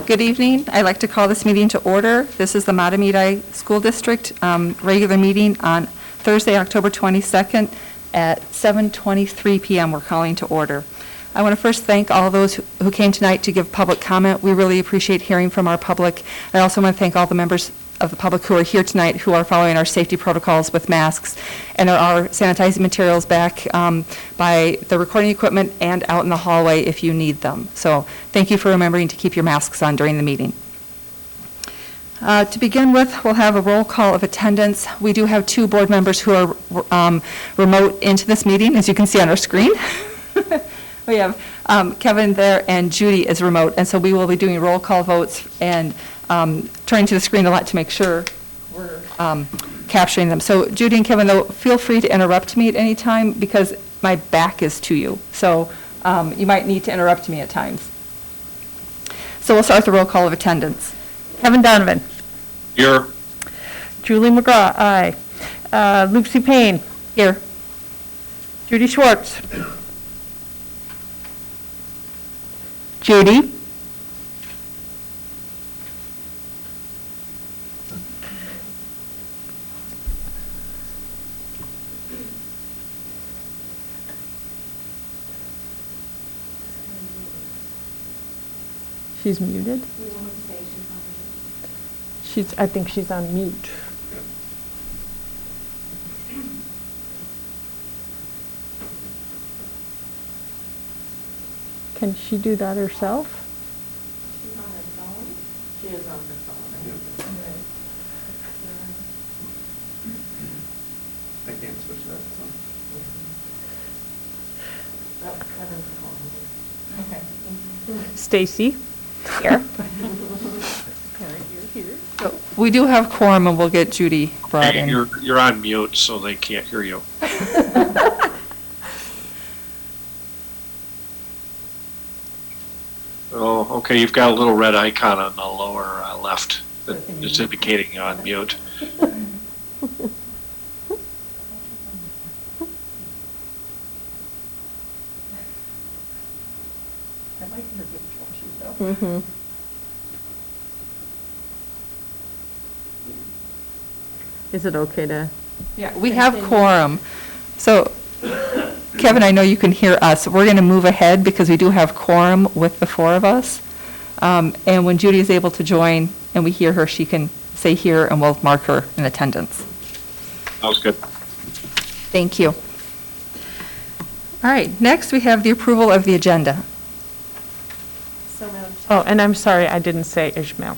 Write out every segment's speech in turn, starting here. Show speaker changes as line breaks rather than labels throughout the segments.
Good evening. I'd like to call this meeting to order. This is the Mahtomedi School District regular meeting on Thursday, October 22nd at 7:23 p.m. We're calling to order. I want to first thank all those who came tonight to give public comment. We really appreciate hearing from our public. I also want to thank all the members of the public who are here tonight who are following our safety protocols with masks. And there are sanitizing materials back by the recording equipment and out in the hallway if you need them. So thank you for remembering to keep your masks on during the meeting. To begin with, we'll have a roll call of attendance. We do have two board members who are remote into this meeting, as you can see on our screen. We have Kevin there and Judy is remote, and so we will be doing roll call votes and turning to the screen a lot to make sure we're capturing them. So Judy and Kevin, though, feel free to interrupt me at any time because my back is to you. So you might need to interrupt me at times. So we'll start the roll call of attendance.
Kevin Donovan.
Here.
Julie McGraw, aye. Lucy Payne.
Here.
Judy Schwartz. Judy. She's muted. I think she's on mute. Can she do that herself?
She's on her phone? She is on her phone.
I can't switch that.
Oh, Kevin's calling. Okay.
Stacy. Here.
So we do have quorum, and we'll get Judy brought
Hey,
in.
you're on mute, so they can't hear you. Oh, okay, you've got a little red icon on the lower left that is indicating you're on mute.
Mm-hmm. Is it okay to?
Yeah, we have quorum. So Kevin, I know you can hear us. We're going to move ahead because we do have quorum with the four of us. And when Judy is able to join and we hear her, she can say here and we'll mark her in attendance.
That was good.
Thank you. All right, next we have the approval of the agenda.
So moved.
Oh, and I'm sorry, I didn't say Ishmael.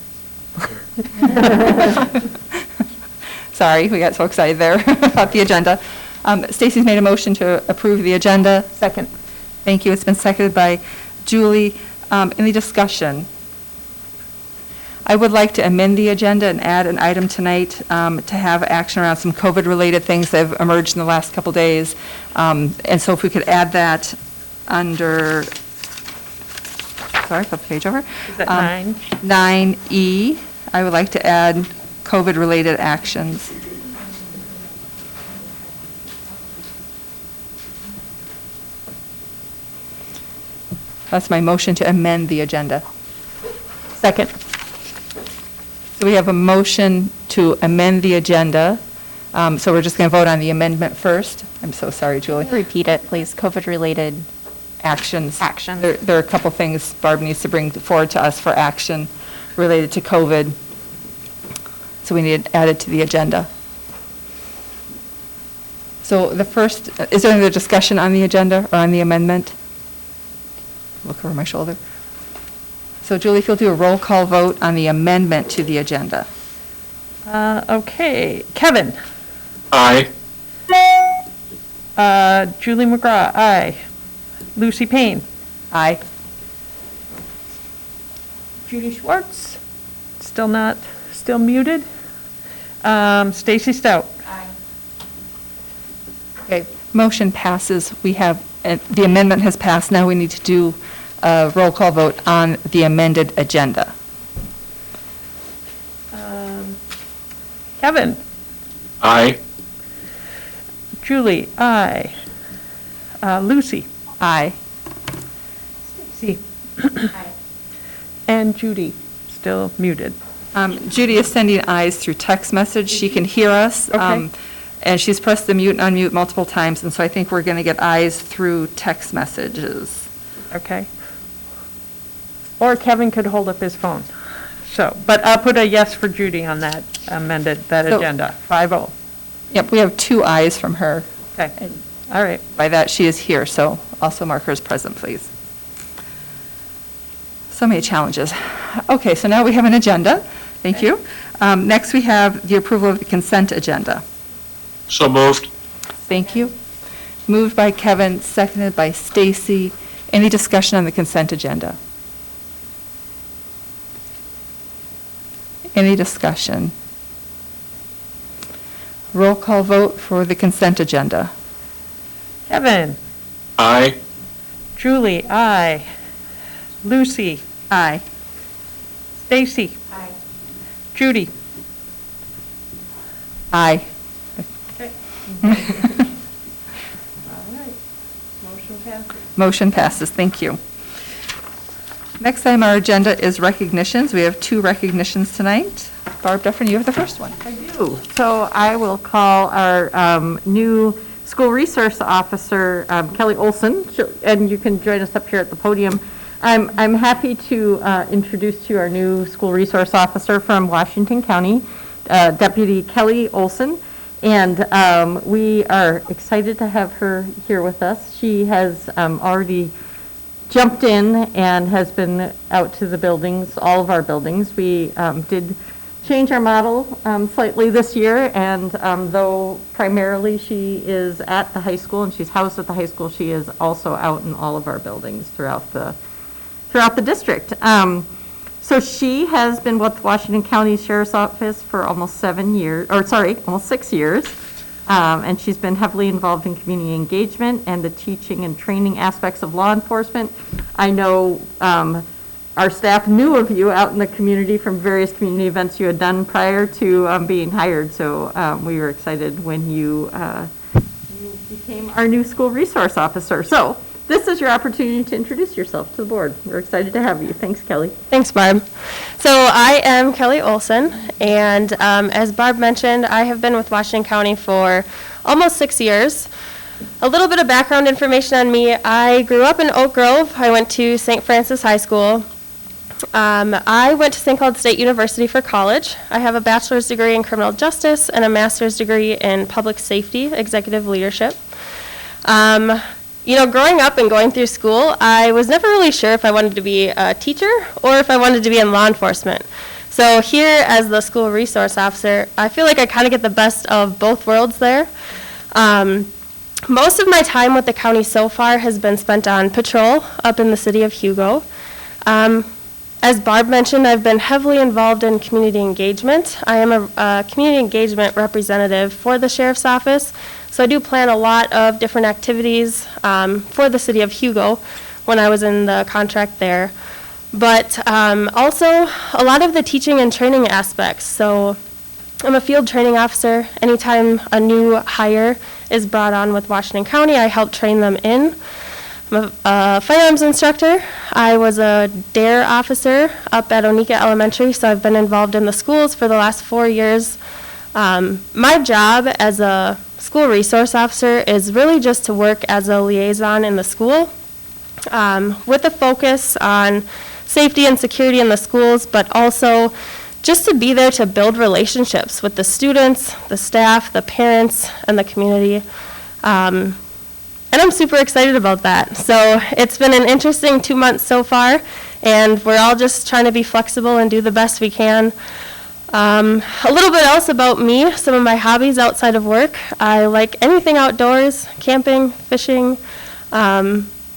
Sorry, we got so excited there about the agenda. Stacy's made a motion to approve the agenda.
Second.
Thank you. It's been seconded by Julie. Any discussion? I would like to amend the agenda and add an item tonight to have action around some COVID-related things that have emerged in the last couple days. And so if we could add that under, sorry, flip the page over.
Is that 9?
9E, I would like to add COVID-related actions. That's my motion to amend the agenda.
Second.
So we have a motion to amend the agenda. So we're just going to vote on the amendment first. I'm so sorry, Julie.
Repeat it, please. COVID-related
Actions.
action.
There are a couple things Barb needs to bring forward to us for action related to COVID. So we need to add it to the agenda. So the first, is there any other discussion on the agenda or on the amendment? Look over my shoulder. So Julie, if you'll do a roll call vote on the amendment to the agenda.
Okay. Kevin.
Aye.
Julie McGraw, aye. Lucy Payne.
Aye.
Judy Schwartz. Still muted. Stacy Stout.
Aye.
Okay, motion passes. We have, the amendment has passed. Now we need to do a roll call vote on the amended agenda.
Kevin.
Aye.
Julie, aye. Lucy.
Aye.
Stacy.
Aye.
And Judy. still muted.
Judy is sending eyes through text message. She can hear us.
Okay.
And she's pressed the mute and unmute multiple times, and so I think we're going to get eyes through text messages.
Okay. Or Kevin could hold up his phone. So, but I'll put a yes for Judy on that amended, that
So-
agenda, 5-0.
Yep, we have 2 eyes from her.
Okay, all right.
By that, she is here, so also mark her as present, please. So many challenges. Okay, so now we have an agenda. Thank you. Next, we have the approval of the consent agenda.
So moved.
Thank you. Moved by Kevin, seconded by Stacy. Any discussion on the consent agenda? Any discussion? Roll call vote for the consent agenda.
Kevin,
Aye.
Julie, aye. Lucy,
Aye.
Stacy.
Aye.
Judy.
Aye.
All right, motion passes.
Motion passes. Thank you. Next item on our agenda is recognitions. We have 2 recognitions tonight. Barb Dufferin, you have the first one.
I do. So I will call our new school resource officer, Kelly Olson, and you can join us up here at the podium. I'm happy to introduce to you our new school resource officer from Washington County, Deputy Kelly Olson. And we are excited to have her here with us. She has already jumped in and has been out to the buildings, all of our buildings. We did change our model slightly this year, and though primarily she is at the high school and she's housed at the high school, she is also out in all of our buildings throughout the district. So she has been with Washington County Sheriff's Office for almost 7 years, almost 6 years. And she's been heavily involved in community engagement and the teaching and training aspects of law enforcement. I know our staff knew of you out in the community from various community events you had done prior to being hired. So we were excited when you became our new school resource officer. So this is your opportunity to introduce yourself to the board. We're excited to have you. Thanks, Kelly.
Thanks, Barb. So I am Kelly Olson, and as Barb mentioned, I have been with Washington County for almost 6 years. A little bit of background information on me. I grew up in Oak Grove. I went to St. Francis High School. I went to St. Cloud State University for college. I have a bachelor's degree in criminal justice and a master's degree in public safety, executive leadership. You know, growing up and going through school, I was never really sure if I wanted to be a teacher or if I wanted to be in law enforcement. So here, as the school resource officer, I feel like I kind of get the best of both worlds there. Most of my time with the county so far has been spent on patrol up in the city of Hugo. As Barb mentioned, I've been heavily involved in community engagement. I am a community engagement representative for the sheriff's office. So I do plan a lot of different activities for the city of Hugo when I was in the contract there. But also a lot of the teaching and training aspects. So I'm a field training officer. Anytime a new hire is brought on with Washington County, I help train them in. I'm a firearms instructor. I was a DARE officer up at Onika Elementary, so I've been involved in the schools for the last 4 years. My job as a school resource officer is really just to work as a liaison in the school with a focus on safety and security in the schools, but also just to be there to build relationships with the students, the staff, the parents, and the community. And I'm super excited about that. So it's been an interesting 2 months so far, and we're all just trying to be flexible and do the best we can. A little bit else about me, some of my hobbies outside of work. I like anything outdoors, camping, fishing,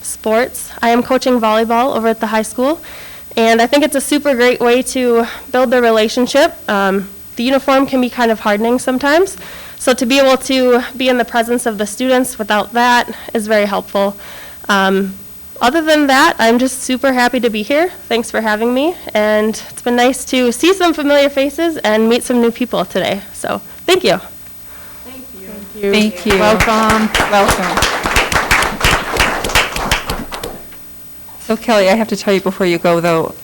sports. I am coaching volleyball over at the high school, and I think it's a super great way to build the relationship. The uniform can be kind of hardening sometimes, so to be able to be in the presence of the students without that is very helpful. Other than that, I'm just super happy to be here. Thanks for having me, and it's been nice to see some familiar faces and meet some new people today. So, thank you.
Thank you.
Welcome.
So Kelly, I have to tell you before you go, though,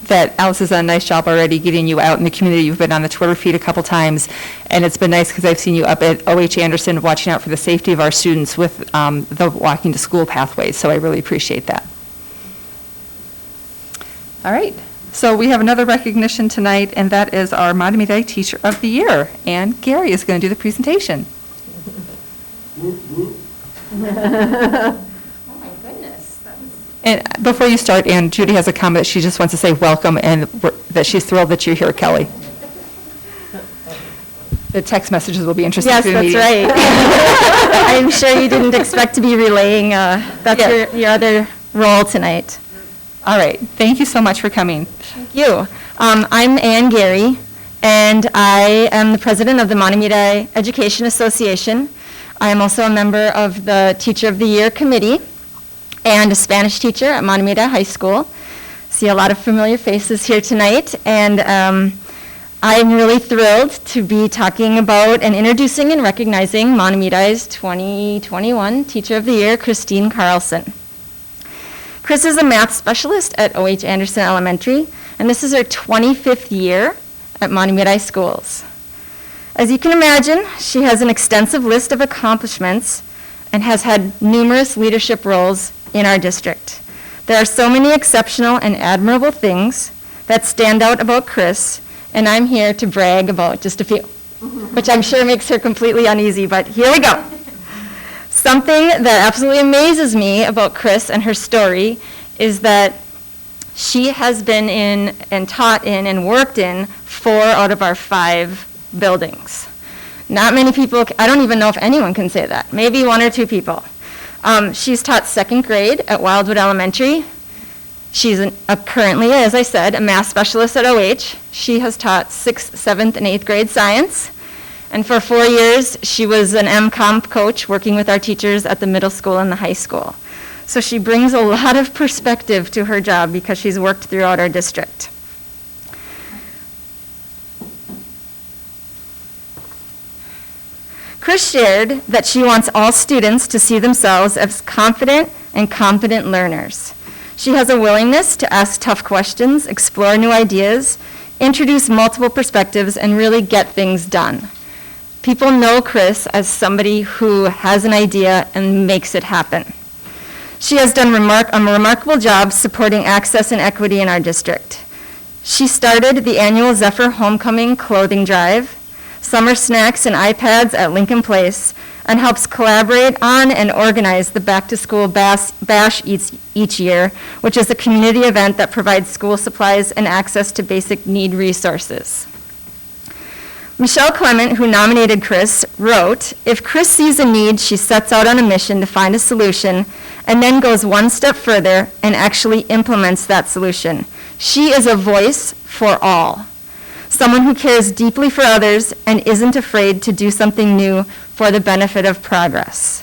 that Alice has done a nice job already getting you out in the community. You've been on the Twitter feed a couple times, and it's been nice because I've seen you up at OH Anderson watching out for the safety of our students with the walking to school pathways, so I really appreciate that. All right, so we have another recognition tonight, and that is our Mahtomedi Teacher of the Year, and Gary is going to do the presentation. And before you start, Ann, Judy has a comment. She just wants to say welcome and that she's thrilled that you're here, Kelly. The text messages will be interesting.
Yes,
through the
that's
meeting.
right. I'm sure you didn't expect to be relaying, that's your other role tonight.
All right. Thank you so much for coming.
Thank you. I'm Ann Gary, and I am the president of the Mahtomedi Education Association. I am also a member of the Teacher of the Year Committee and a Spanish teacher at Mahtomedi High School. See a lot of familiar faces here tonight, and I'm really thrilled to be talking about and introducing and recognizing Mahtomedi's 2021 Teacher of the Year, Christine Carlson. Chris is a math specialist at OH Anderson Elementary, and this is her 25th year at Mahtomedi schools. As you can imagine, she has an extensive list of accomplishments and has had numerous leadership roles in our district. There are so many exceptional and admirable things that stand out about Chris, and I'm here to brag about just a few, which I'm sure makes her completely uneasy, but here we go. Something that absolutely amazes me about Chris and her story is that she has been in and taught in and worked in 4 out of our 5 buildings. Not many people, I don't even know if anyone can say that, maybe 1 or 2 people. She's taught 2nd grade at Wildwood Elementary. She's currently, as I said, a math specialist at OH. She has taught 6th, 7th, and 8th grade science. And for 4 years, she was an M-Comp coach working with our teachers at the middle school and the high school. So she brings a lot of perspective to her job because she's worked throughout our district. Chris shared that she wants all students to see themselves as confident and competent learners. She has a willingness to ask tough questions, explore new ideas, introduce multiple perspectives, and really get things done. People know Chris as somebody who has an idea and makes it happen. She has done a remarkable job supporting access and equity in our district. She started the annual Zephyr Homecoming Clothing Drive, summer snacks and iPads at Lincoln Place, and helps collaborate on and organize the back-to-school bash each year, which is a community event that provides school supplies and access to basic need resources. Michelle Clement, who nominated Chris, wrote, "If Chris sees a need, she sets out on a mission to find a solution and then goes one step further and actually implements that solution. She is a voice for all. Someone who cares deeply for others and isn't afraid to do something new for the benefit of progress."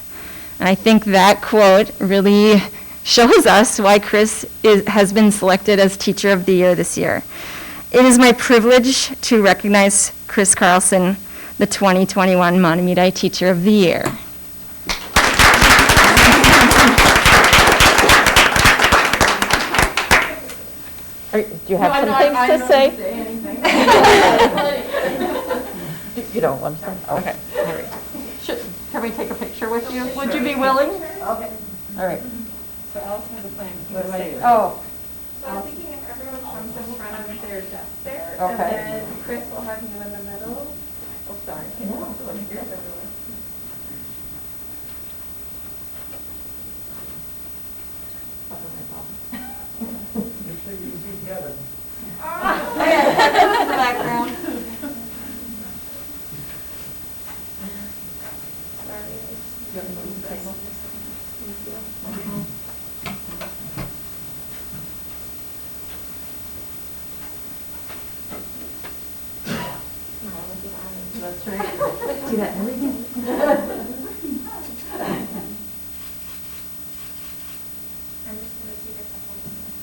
And I think that quote really shows us why Chris has been selected as Teacher of the Year this year. It is my privilege to recognize Chris Carlson, the 2021 Mahtomedi Teacher of the Year.
Do you have some things to say? You don't want to say? Okay. All right. Can we take a picture with you? Would you be willing? Okay. All right.
So Alice has a plan.
What do I do? Oh,
So I'm thinking if everyone comes in front of their desk there,
Okay.
and then Chris will have you in the middle. Oh, sorry. Can you also look here, everyone? That's the background. That's right. Do that every day. I'm just going to take a couple of minutes.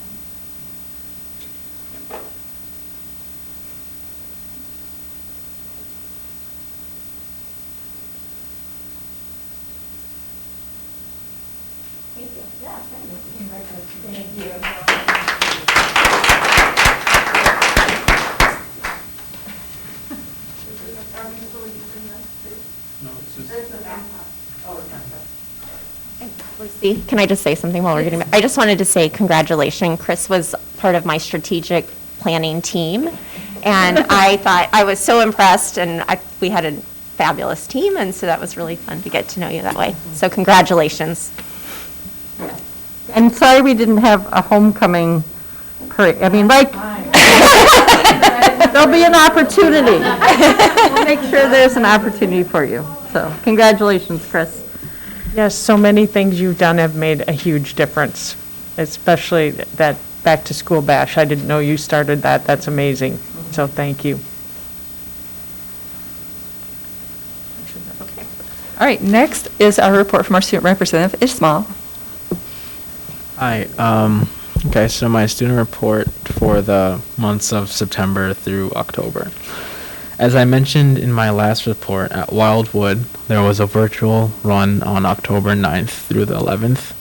Thank you. Yeah, thank you. Thank you.
See, can I just say something while we're getting back? I just wanted to say congratulations. Chris was part of my strategic planning team, and I thought, I was so impressed, and we had a fabulous team, and so that was really fun to get to know you that way. So congratulations.
And sorry we didn't have a homecoming parade. I mean, like, there'll be an opportunity. We'll make sure there's an opportunity for you. So congratulations, Chris.
Yes, so many things you've done have made a huge difference, especially that back-to-school bash. I didn't know you started that. That's amazing. So thank you.
All right, next is our report from our student representative, Ismail.
Hi. Okay, so my student report for the months of September through October. As I mentioned in my last report, at Wildwood, there was a virtual run on October 9th through the 11th.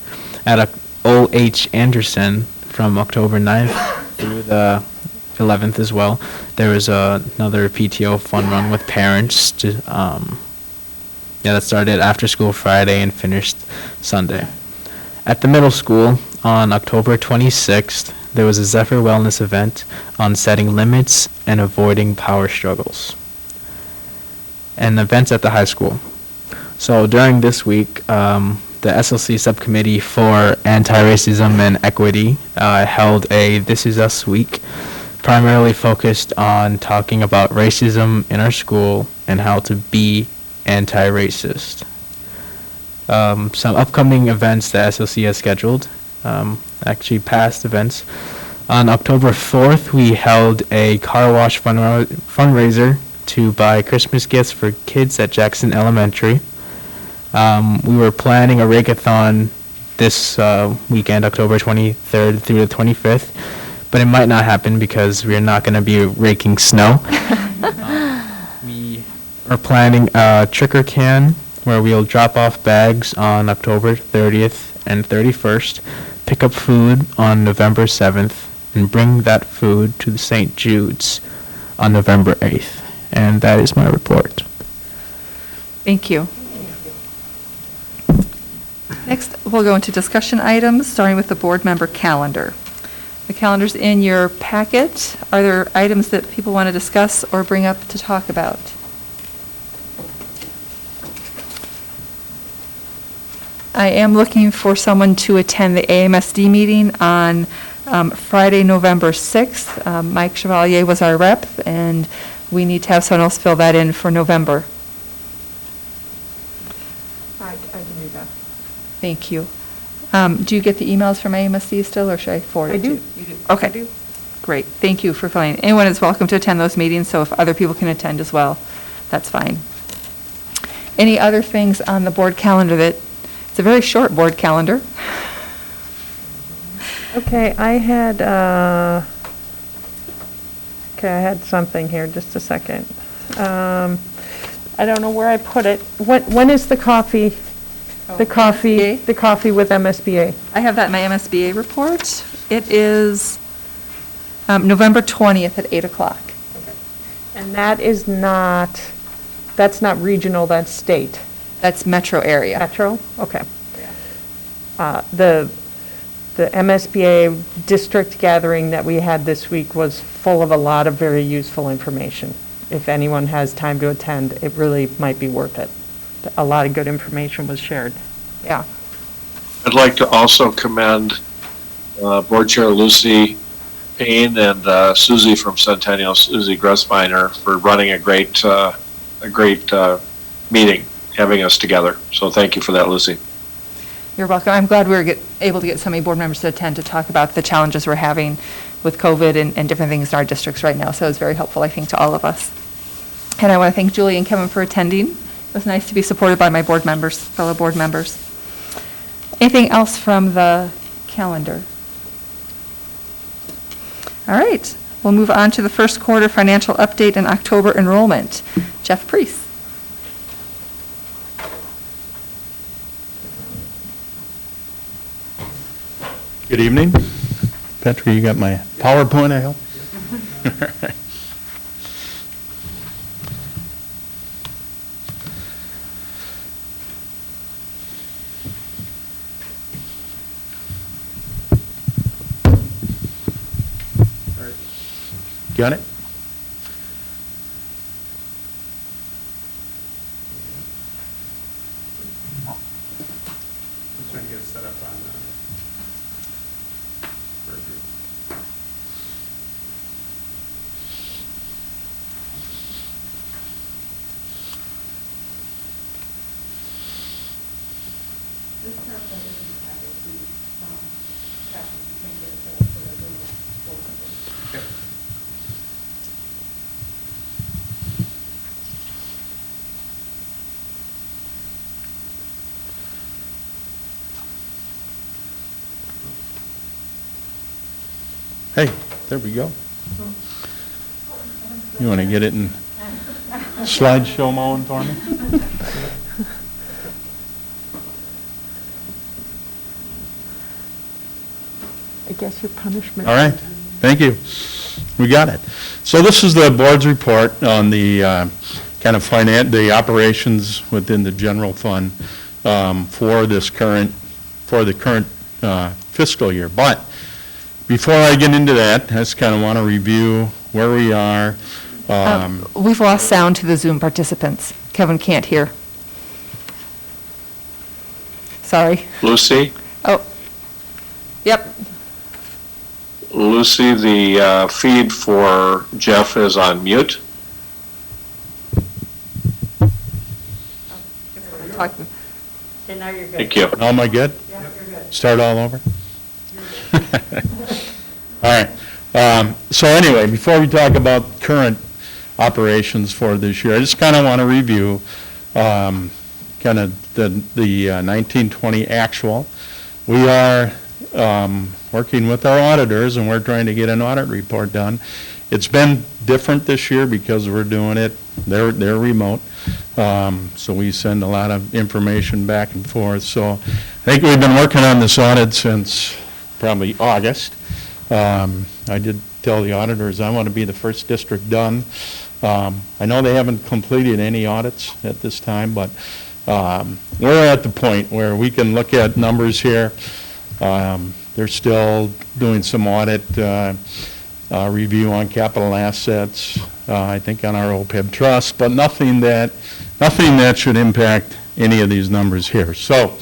At O.H. Anderson, from October 9th through the 11th as well, there was another PTO fun run with parents that started after school Friday and finished Sunday. At the middle school, on October 26th, there was a Zephyr Wellness event on setting limits and avoiding power struggles. And events at the high school. So during this week, the SLC Subcommittee for Anti-Racism and Equity held a This Is Us week, primarily focused on talking about racism in our school and how to be anti-racist. Some upcoming events that SLC has scheduled, actually past events. On October 4th, we held a car wash fundraiser to buy Christmas gifts for kids at Jackson Elementary. We were planning a rake-a-thon this weekend, October 23rd through the 25th, but it might not happen because we're not going to be raking snow. We are planning a trick or can where we'll drop off bags on October 30th and 31st, pick up food on November 7th, and bring that food to the St. Jude's on November 8th. And that is my report.
Thank you. Next, we'll go into discussion items, starting with the board member calendar. The calendar's in your packet. Are there items that people want to discuss or bring up to talk about? I am looking for someone to attend the AMSD meeting on Friday, November 6th. Mike Chevalier was our rep, and we need to have someone else fill that in for November.
I can do that.
Thank you. Do you get the emails from AMSD still, or should I forward it to you? You do. Okay.
I do.
Great. Thank you for filling. Anyone is welcome to attend those meetings, so if other people can attend as well, that's fine. Any other things on the board calendar that, it's a very short board calendar.
Okay, I had something here, just a second. I don't know where I put it. When is the coffee? The coffee with MSBA?
I have that in my MSBA report. It is November 20th at 8 o'clock.
And that's not regional, that's state.
That's metro area.
Metro? Okay. The MSBA district gathering that we had this week was full of a lot of very useful information. If anyone has time to attend, it really might be worth it. A lot of good information was shared.
Yeah.
I'd like to also commend Board Chair Lucy Payne and Susie from Centennial, Susie Gressminer, for running a great meeting, having us together. So thank you for that, Lucy.
You're welcome. I'm glad we were able to get so many board members to attend to talk about the challenges we're having with COVID and different things in our districts right now. So it was very helpful, I think, to all of us. And I want to thank Julie and Kevin for attending. It was nice to be supported by my board members, fellow board members. Anything else from the calendar? All right. We'll move on to the first quarter financial update and October enrollment. Jeff Priest.
Good evening. Petra, you got my PowerPoint, I hope? Got it?
I'm trying to get it set up on, for a group.
This PowerPoint isn't the packet, so you, Patrick, you can't get it set up for the Zoom full number.
Hey, there we go. You want to get it in slideshow mode for me?
I guess your punishment.
All right, thank you. We got it. So this is the board's report on the kind of the operations within the general fund for the current fiscal year. But before I get into that, I just kind of want to review where we are.
We've lost sound to the Zoom participants. Kevin can't hear. Sorry.
Lucy?
Oh, yep.
Lucy, the feed for Jeff is on mute.
Talking.
Okay, now you're good.
Thank you.
All am I good?
Yeah, you're good.
Start all over? All right. So anyway, before we talk about current operations for this year, I just kind of want to review kind of the 1920 actual. We are working with our auditors, and we're trying to get an audit report done. It's been different this year because we're doing it, they're remote, so we send a lot of information back and forth. So I think we've been working on this audit since probably August. I did tell the auditors I want to be the first district done. I know they haven't completed any audits at this time, but we're at the point where we can look at numbers here. They're still doing some audit review on capital assets, I think on our OPEB trust, but nothing that should impact any of these numbers here. So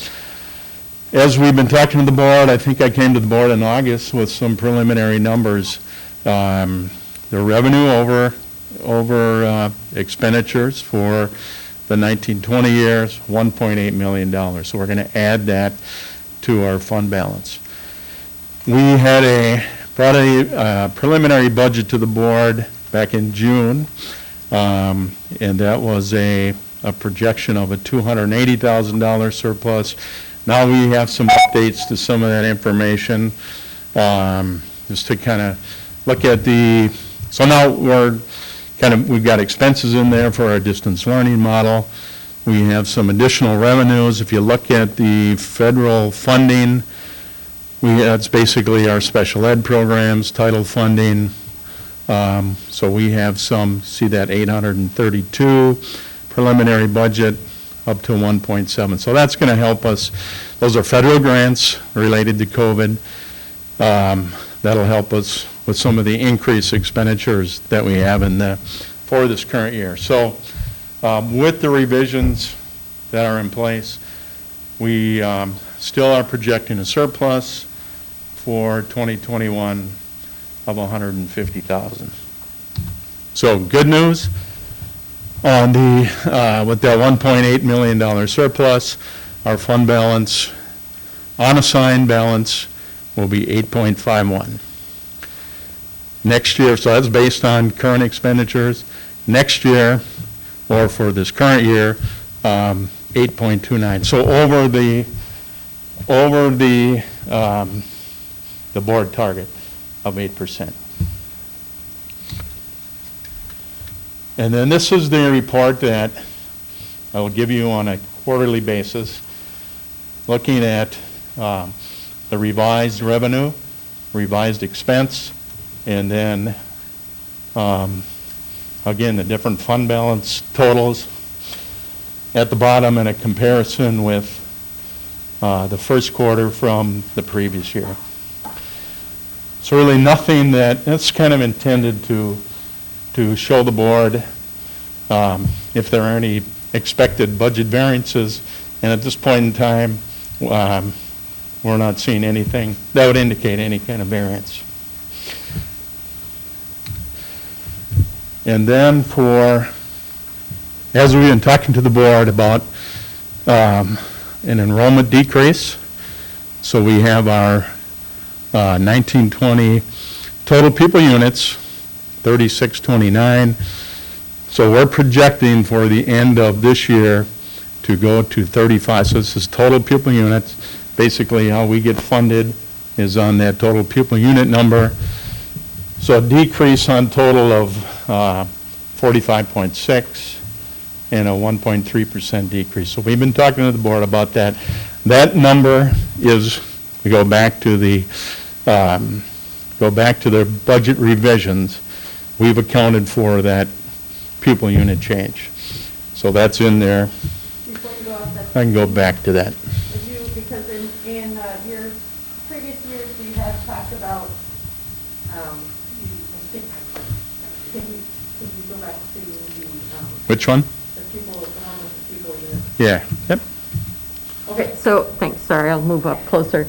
as we've been talking to the board, I think I came to the board in August with some preliminary numbers. The revenue over expenditures for the 1920 years, $1.8 million. So we're going to add that to our fund balance. We had brought a preliminary budget to the board back in June, and that was a projection of a $280,000 surplus. Now we have some updates to some of that information, just to kind of look at so now we've got expenses in there for our distance learning model. We have some additional revenues. If you look at the federal funding, that's basically our special ed programs, title funding. So we have see that 832 preliminary budget up to 1.7. So that's going to help us. Those are federal grants related to COVID. That'll help us with some of the increased expenditures that we have for this current year. So with the revisions that are in place, we still are projecting a surplus for 2021 of $150,000. So good news on with that $1.8 million surplus, our fund balance, unassigned balance, will be 8.51. Next year, so that's based on current expenditures. Next year, or for this current year, 8.29. So over the board target of 8%. And then this is the report that I will give you on a quarterly basis, looking at the revised revenue, revised expense, and then again, the different fund balance totals at the bottom in a comparison with the first quarter from the previous year. So really nothing that's kind of intended to show the board if there are any expected budget variances. And at this point in time, we're not seeing anything that would indicate any kind of variance. And then as we've been talking to the board about an enrollment decrease, so we have our 1920 total pupil units, 3629. So we're projecting for the end of this year to go to 35. So this is total pupil units. Basically, how we get funded is on that total pupil unit number. So a decrease on total of 45.6 and a 1.3% decrease. So we've been talking to the board about that. That number is, we go back to their budget revisions. We've accounted for that pupil unit change. So that's in there.
Before you go off that,
I can go back to that.
because in your previous years, we have talked about, can you go back to the,
Which one?
the one with the pupil unit?
Yeah. Yep.
Okay, so, thanks, sorry, I'll move up closer.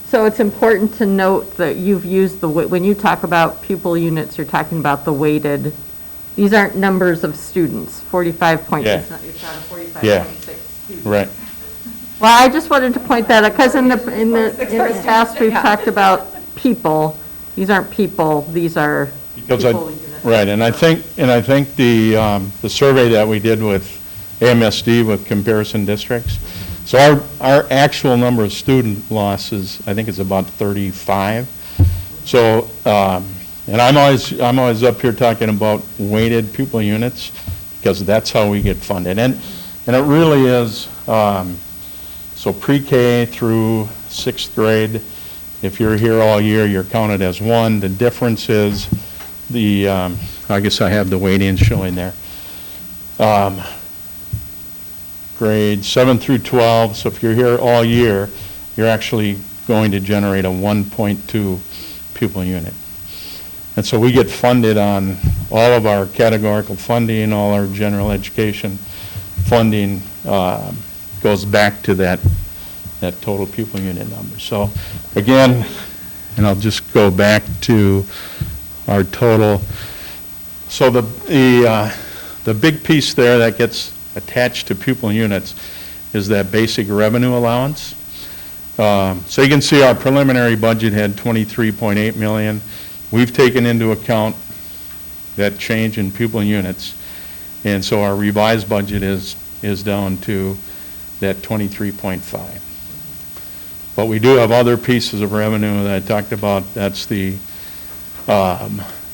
So it's important to note that you've used when you talk about pupil units, you're talking about the weighted, these aren't numbers of students, 45 point,
Yeah.
it's not a 45.6
Yeah.
students.
Right.
Well, I just wanted to point that out, because in the past, we've talked about people, these aren't people, these are
Because
pupil units.
right, and I think the survey that we did with AMSD with comparison districts, so our actual number of student losses, I think it's about 35. So, and I'm always up here talking about weighted pupil units, because that's how we get funded. And it really is, so pre-K through 6th grade, if you're here all year, you're counted as one. The difference is I guess I have the weighting showing there. Grade 7 through 12, so if you're here all year, you're actually going to generate a 1.2 pupil unit. And so we get funded on all of our categorical funding, all our general education funding goes back to that total pupil unit number. So again, and I'll just go back to our total. So the big piece there that gets attached to pupil units is that basic revenue allowance. So you can see our preliminary budget had 23.8 million. We've taken into account that change in pupil units, and so our revised budget is down to that 23.5. But we do have other pieces of revenue that I talked about. That's the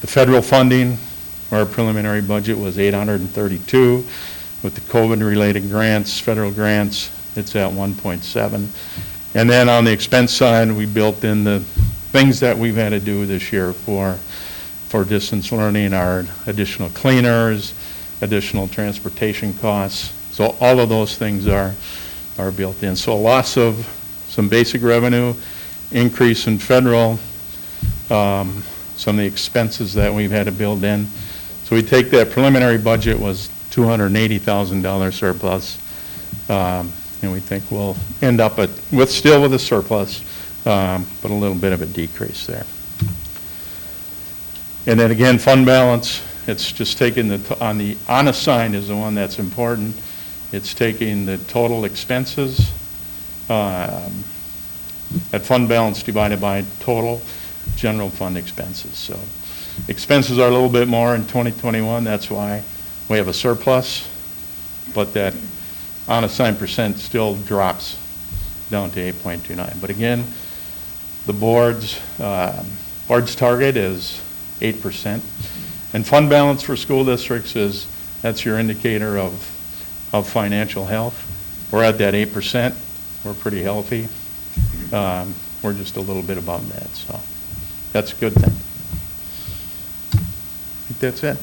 federal funding. Our preliminary budget was 832. With the COVID-related grants, federal grants, it's at 1.7. And then on the expense side, we built in the things that we've had to do this year for distance learning, our additional cleaners, additional transportation costs. So all of those things are built in. So a loss of some basic revenue, increase in federal, some of the expenses that we've had to build in. So we take that preliminary budget was $280,000 surplus, and we think we'll end up still with a surplus, but a little bit of a decrease there. And then again, fund balance, it's just taking on the unassigned is the one that's important. It's taking the total expenses at fund balance divided by total general fund expenses. So expenses are a little bit more in 2021. That's why we have a surplus, but that unassigned percent still drops down to 8.29. But again, the board's target is 8%. And fund balance for school districts that's your indicator of financial health. We're at that 8%. We're pretty healthy. We're just a little bit above that, so that's a good thing. I think that's it.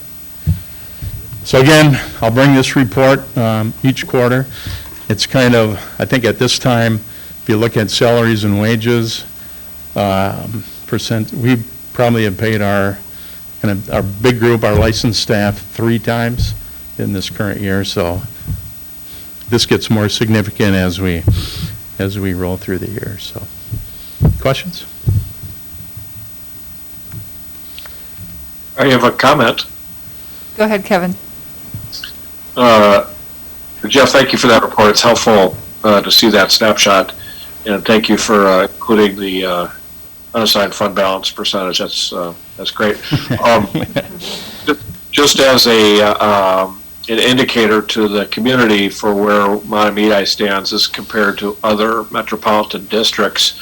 So again, I'll bring this report each quarter. It's kind of, I think at this time, if you look at salaries and wages, percent, we probably have paid our big group, our licensed staff, 3 times in this current year, so this gets more significant as we roll through the year, so. Questions?
I have a comment.
Go ahead, Kevin.
Jeff, thank you for that report. It's helpful to see that snapshot, and thank you for including the unassigned fund balance percentage. That's great. Just as an indicator to the community for where Mahtomedi stands as compared to other metropolitan districts,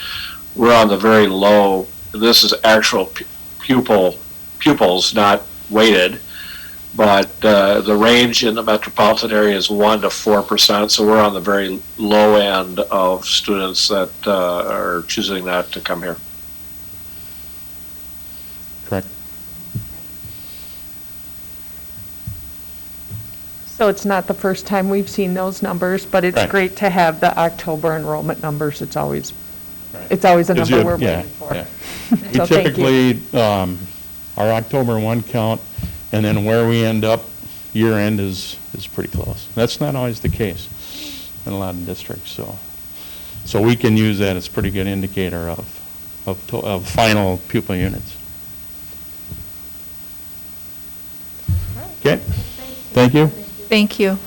we're on the very low. This is actual pupils, not weighted. But the range in the metropolitan area is 1% to 4%, so we're on the very low end of students that are choosing that to come here.
Correct.
So it's not the first time we've seen those numbers, but it's
Right.
great to have the October enrollment numbers. It's always a number we're
Yeah,
waiting for.
yeah.
So
We
thank you.
typically, our October 1 count, and then where we end up year end is pretty close. That's not always the case in a lot of districts, so we can use that as a pretty good indicator of final pupil units. Okay, thank you.
Thank you.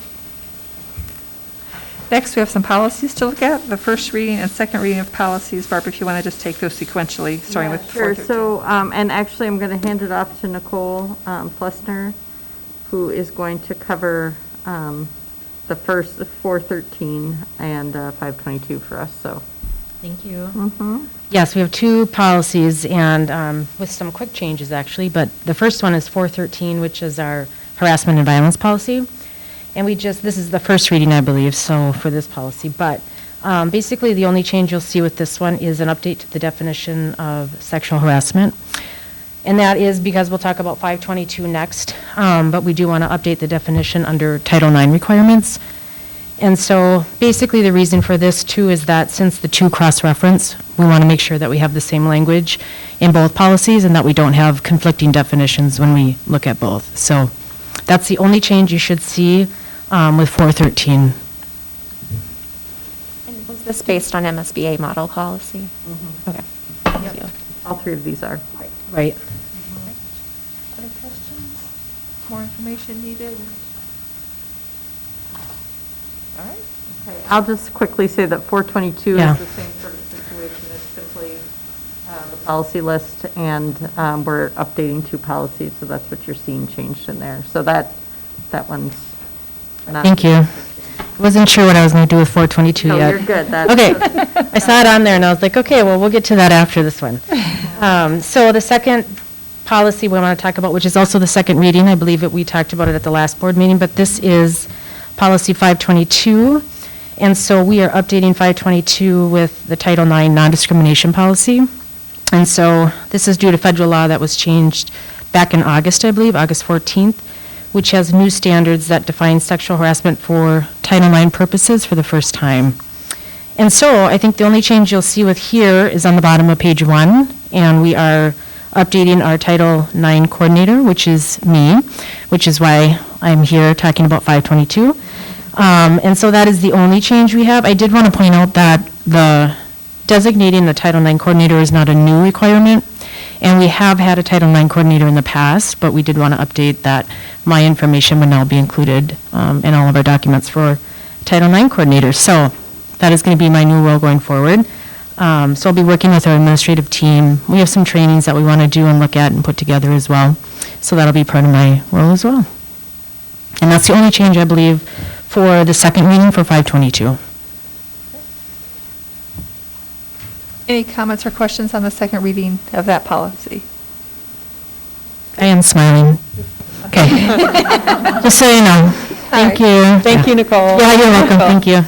Next, we have some policies to look at. The first reading and second reading of policies. Barbara, if you want to just take those sequentially, starting with
Sure,
413.
so, and actually, I'm going to hand it off to Nicole Plessner, who is going to cover the first 413 and 522 for us, so.
Thank you. Yes, we have 2 policies and with some quick changes actually, but the first one is 413, which is our harassment and violence policy. And this is the first reading, I believe, so for this policy. But basically, the only change you'll see with this one is an update to the definition of sexual harassment. And that is because we'll talk about 522 next, but we do want to update the definition under Title IX requirements. And so basically, the reason for this, too, is that since the 2 cross-reference, we want to make sure that we have the same language in both policies and that we don't have conflicting definitions when we look at both. So that's the only change you should see with 413.
And was this based on MSBA model policy? Okay. Thank you.
All 3 of these are.
Right.
Other questions? More information needed? All right.
Okay, I'll just quickly say that 422
Yeah.
is the same sort of situation. It's simply the policy list, and we're updating 2 policies, so that's what you're seeing changed in there. So that one's not.
Thank you. Wasn't sure what I was going to do with 422
No,
yet.
you're good. That's-
Okay. I saw it on there and I was like, okay, well, we'll get to that after this one. So the second policy we want to talk about, which is also the second reading, I believe that we talked about it at the last board meeting, but this is policy 522. And so we are updating 522 with the Title IX non-discrimination policy. And so this is due to federal law that was changed back in August, I believe, August 14th, which has new standards that define sexual harassment for Title IX purposes for the first time. And so I think the only change you'll see with here is on the bottom of page 1, and we are updating our Title IX coordinator, which is me, which is why I'm here talking about 522. And so that is the only change we have. I did want to point out that the designating the Title IX coordinator is not a new requirement, and we have had a Title IX coordinator in the past, but we did want to update that my information would now be included in all of our documents for Title IX coordinators. So that is going to be my new role going forward. So I'll be working with our administrative team. We have some trainings that we want to do and look at and put together as well. So that'll be part of my role as well. And that's the only change, I believe, for the second reading for 522.
Any comments or questions on the second reading of that policy?
I am smiling. Okay. Just so you know. Thank you.
Thank you, Nicole.
Yeah, you're welcome. Thank you.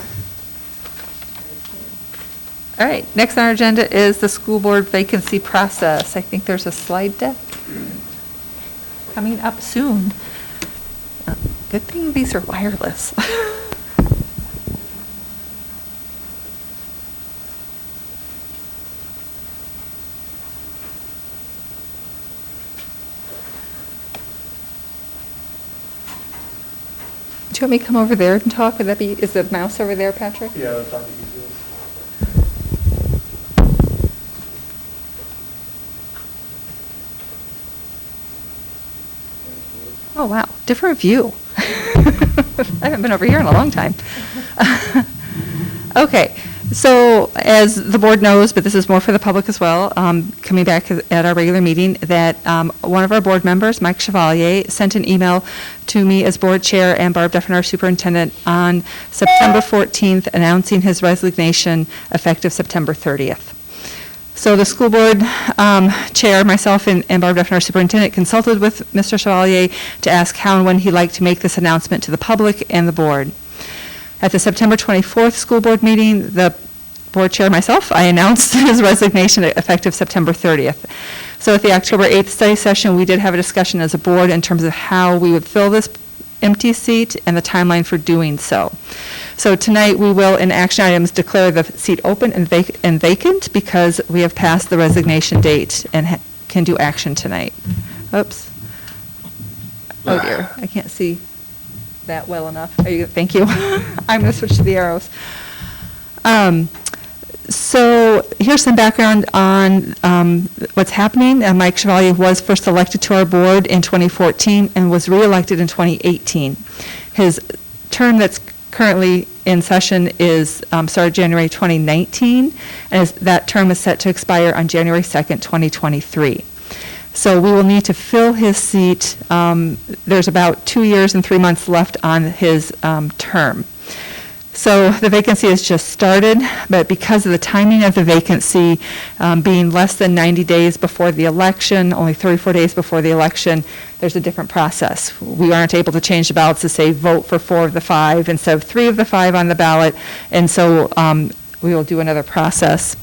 All right, next on our agenda is the school board vacancy process. I think there's a slide deck coming up soon. Good thing these are wireless. you want me to come over there and talk? Would that be, is the mouse over there, Patrick?
Yeah, that's probably easiest.
Oh, wow, different view. I haven't been over here in a long time. Okay, so as the board knows, but this is more for the public as well, coming back at our regular meeting, that one of our board members, Mike Chevalier, sent an email to me as board chair and Barb Duffin, our superintendent, on September 14th, announcing his resignation effective September 30th. So the school board chair, myself, and Barb Duffin, our superintendent, consulted with Mr. Chevalier to ask how and when he'd like to make this announcement to the public and the board. At the September 24th school board meeting, the board chair, myself, I announced his resignation effective September 30th. So at the October 8th study session, we did have a discussion as a board in terms of how we would fill this empty seat and the timeline for doing so. So tonight, we will, in action items, declare the seat open and vacant because we have passed the resignation date and can do action tonight. Oops. Oh dear, I can't see that well enough. Thank you. I'm going to switch to the arrows. So here's some background on what's happening. Mike Chevalier was first elected to our board in 2014 and was re-elected in 2018. His term that's currently in session is started January 2019, and that term is set to expire on January 2nd, 2023. So we will need to fill his seat. There's about 2 years and 3 months left on his term. So the vacancy has just started, but because of the timing of the vacancy being less than 90 days before the election, only 34 days before the election, there's a different process. We aren't able to change the ballots to say vote for 4 of the 5 instead of 3 of the 5 on the ballot, and so we will do another process.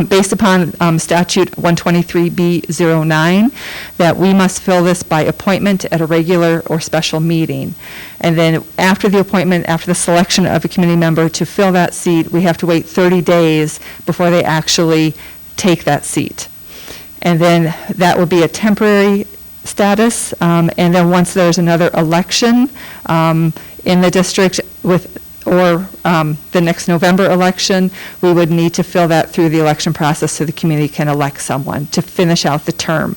Based upon statute 123B09, that we must fill this by appointment at a regular or special meeting. And then after the appointment, after the selection of a committee member to fill that seat, we have to wait 30 days before they actually take that seat. And then that will be a temporary status. And then once there's another election in the district or the next November election, we would need to fill that through the election process so the community can elect someone to finish out the term.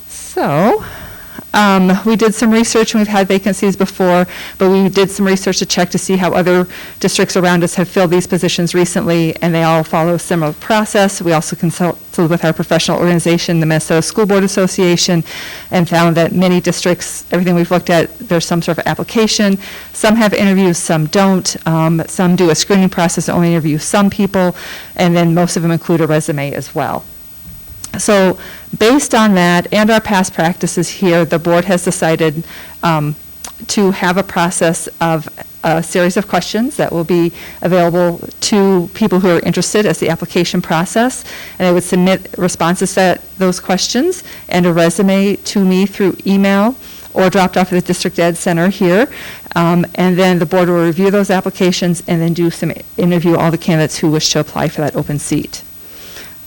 So we did some research, and we've had vacancies before, but we did some research to check to see how other districts around us have filled these positions recently, and they all follow a similar process. We also consulted with our professional organization, the Minnesota School Board Association, and found that many districts, everything we've looked at, there's some sort of application. Some have interviews, some don't. Some do a screening process and only interview some people, and then most of them include a resume as well. So based on that and our past practices here, the board has decided to have a process of a series of questions that will be available to people who are interested as the application process. And they would submit responses to those questions and a resume to me through email or dropped off at the District Ed Center here. And then the board will review those applications and then interview all the candidates who wish to apply for that open seat.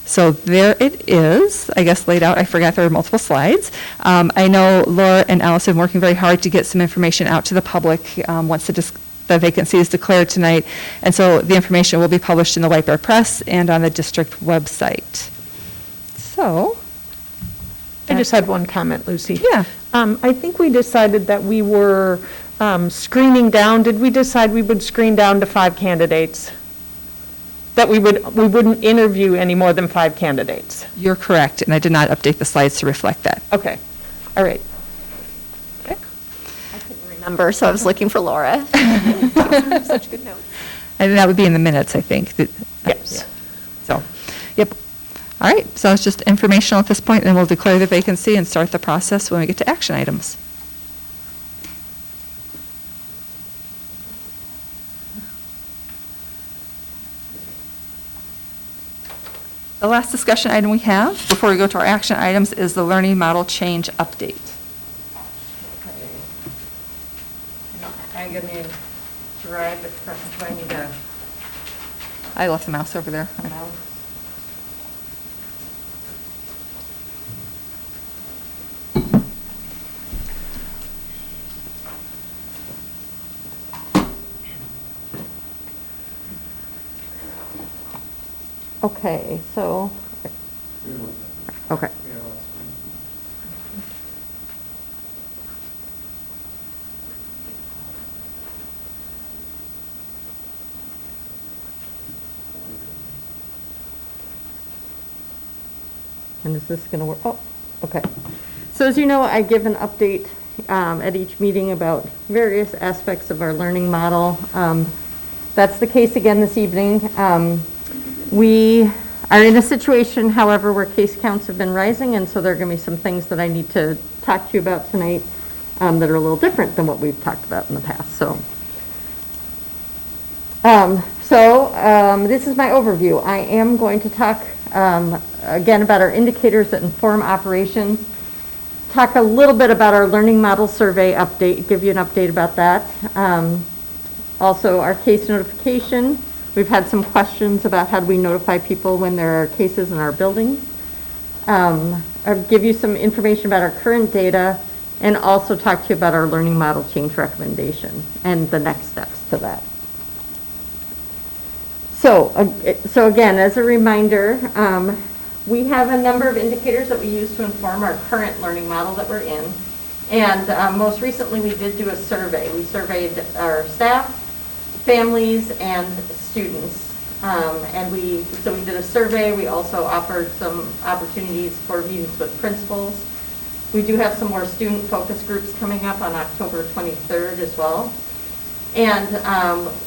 So there it is, I guess laid out. I forgot there were multiple slides. I know Laura and Alice have been working very hard to get some information out to the public once the vacancy is declared tonight. And so the information will be published in the White Bear Press and on the district website. So.
I just had one comment, Lucy.
Yeah.
I think we decided that we were screening down. Did we decide we would screen down to 5 candidates? That we wouldn't interview any more than 5 candidates?
You're correct, and I did not update the slides to reflect that.
Okay, all right.
I couldn't remember, so I was looking for Laura. Such good notes.
And that would be in the minutes, I think.
Yes.
So, yep. All right, so it's just informational at this point, and we'll declare the vacancy and start the process when we get to action items. The last discussion item we have before we go to our action items is the learning model change update.
I'm going to drive it, do I need a
I left the mouse over there.
mouse?
Okay, so, okay. And is this going to work? Oh, okay. So as you know, I give an update at each meeting about various aspects of our learning model. That's the case again this evening. We are in a situation, however, where case counts have been rising, and so there are going to be some things that I need to talk to you about tonight that are a little different than what we've talked about in the past. So this is my overview. I am going to talk again about our indicators that inform operations, talk a little bit about our learning model survey update, give you an update about that. Also, our case notification. We've had some questions about how do we notify people when there are cases in our buildings. I'll give you some information about our current data and also talk to you about our learning model change recommendation and the next steps to that. So again, as a reminder, we have a number of indicators that we use to inform our current learning model that we're in. And most recently, we did do a survey. We surveyed our staff, families, and students. So we did a survey. We also offered some opportunities for meetings with principals. We do have some more student focus groups coming up on October 23rd as well. And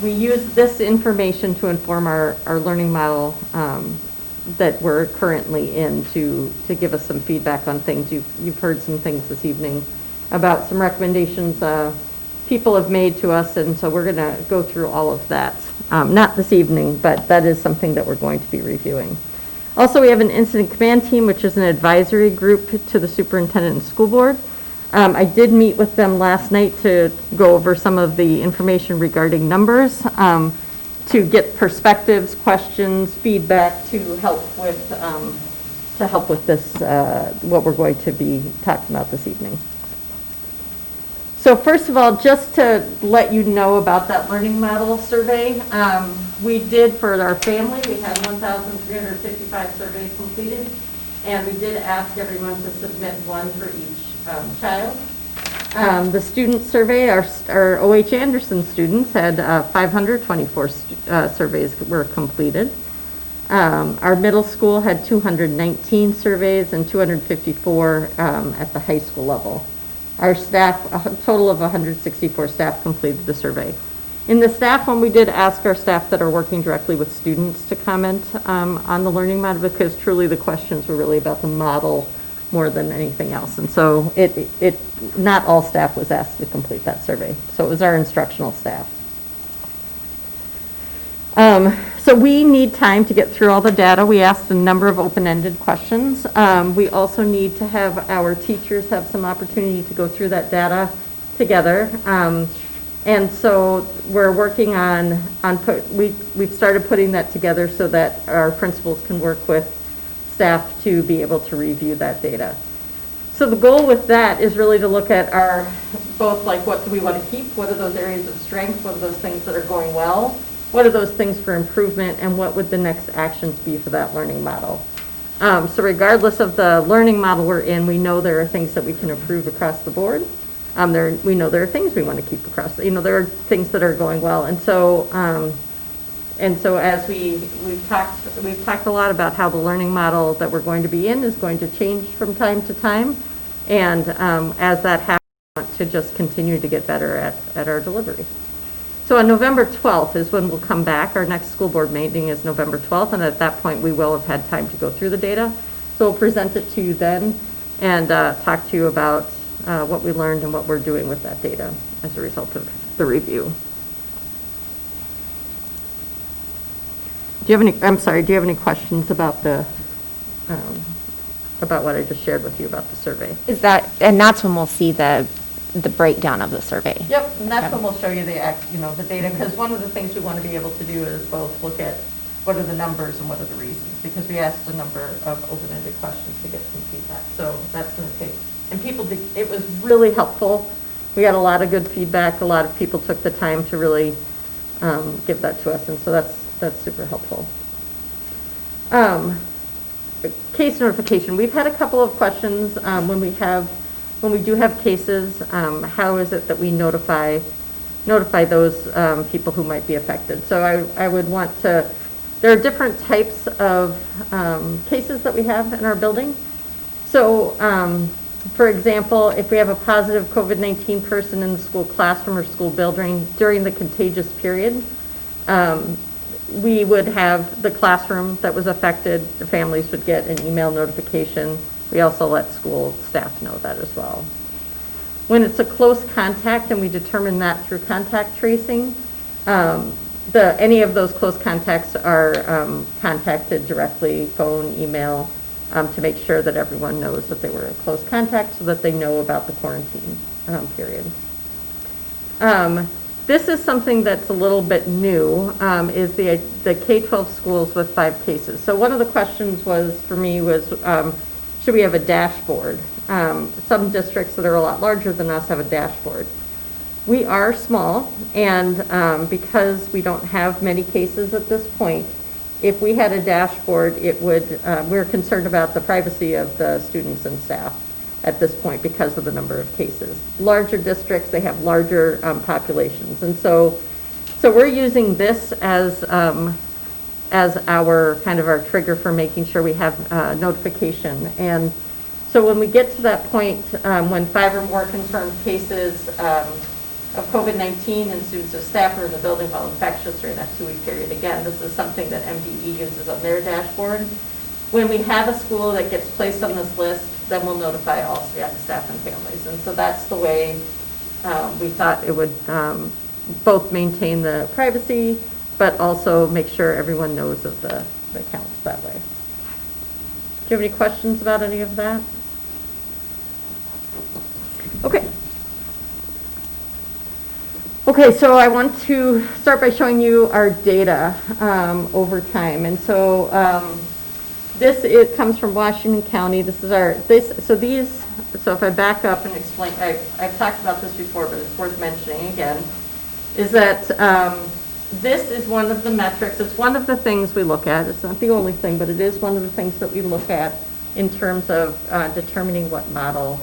we use this information to inform our learning model that we're currently in to give us some feedback on things. You've heard some things this evening about some recommendations people have made to us, and so we're going to go through all of that. Not this evening, but that is something that we're going to be reviewing. Also, we have an incident command team, which is an advisory group to the superintendent and school board. I did meet with them last night to go over some of the information regarding numbers, to get perspectives, questions, feedback to help with this, what we're going to be talking about this evening. So first of all, just to let you know about that learning model survey, we did for our family, we had 1,355 surveys completed, and we did ask everyone to submit one for each child. The student survey, our O.H. Anderson students had 524 surveys were completed. Our middle school had 219 surveys and 254 at the high school level. Our staff, a total of 164 staff completed the survey. In the staff one, we did ask our staff that are working directly with students to comment on the learning model, because truly the questions were really about the model more than anything else. And so not all staff was asked to complete that survey. So it was our instructional staff. So we need time to get through all the data. We asked a number of open-ended questions. We also need to have our teachers have some opportunity to go through that data together. And so we're working on we've started putting that together so that our principals can work with staff to be able to review that data. So the goal with that is really to look at our, both like what do we want to keep, what are those areas of strength, what are those things that are going well, what are those things for improvement, and what would the next actions be for that learning model. So regardless of the learning model we're in, we know there are things that we can improve across the board. We know there are things we want to keep across, there are things that are going well. And so as we've talked a lot about how the learning model that we're going to be in is going to change from time to time. And as that happens, we want to just continue to get better at our delivery. So on November 12th is when we'll come back. Our next school board meeting is November 12th, and at that point we will have had time to go through the data. So we'll present it to you then and talk to you about what we learned and what we're doing with that data as a result of the review. Do you have any questions about about what I just shared with you about the survey?
And that's when we'll see the breakdown of the survey.
Yep, and that's when we'll show you the data, because one of the things we want to be able to do is both look at what are the numbers and what are the reasons, because we asked a number of open-ended questions to get some feedback. So that's going to take, and it was really helpful. We got a lot of good feedback. A lot of people took the time to really give that to us, and so that's super helpful. Case notification. We've had a couple of questions when we do have cases. How is it that we notify those people who might be affected? So I would want to. There are different types of cases that we have in our building. So, for example, if we have a positive COVID-19 person in the school classroom or school building during the contagious period, we would have the classroom that was affected, the families would get an email notification. We also let school staff know that as well. When it's a close contact and we determine that through contact tracing, any of those close contacts are contacted directly, phone, email, to make sure that everyone knows that they were a close contact so that they know about the quarantine period. This is something that's a little bit new, is the K-12 schools with 5 cases. So one of the questions for me was, should we have a dashboard? Some districts that are a lot larger than us have a dashboard. We are small, and because we don't have many cases at this point, if we had a dashboard, it would, we're concerned about the privacy of the students and staff at this point because of the number of cases. Larger districts, they have larger populations. And so we're using this as our kind of our trigger for making sure we have notification. And so when we get to that point, when 5 or more confirmed cases of COVID-19 and students or staff are in the building while infectious during that 2-week period, again, this is something that MDE uses on their dashboard. When we have a school that gets placed on this list, then we'll notify all staff and families. And so that's the way we thought it would both maintain the privacy, but also make sure everyone knows of the counts that way. Do you have any questions about any of that? Okay. Okay, so I want to start by showing you our data over time. And so it comes from Washington County. This is so if I back up and explain, I've talked about this before, but it's worth mentioning again, is that this is one of the metrics. It's one of the things we look at. It's not the only thing, but it is one of the things that we look at in terms of determining what model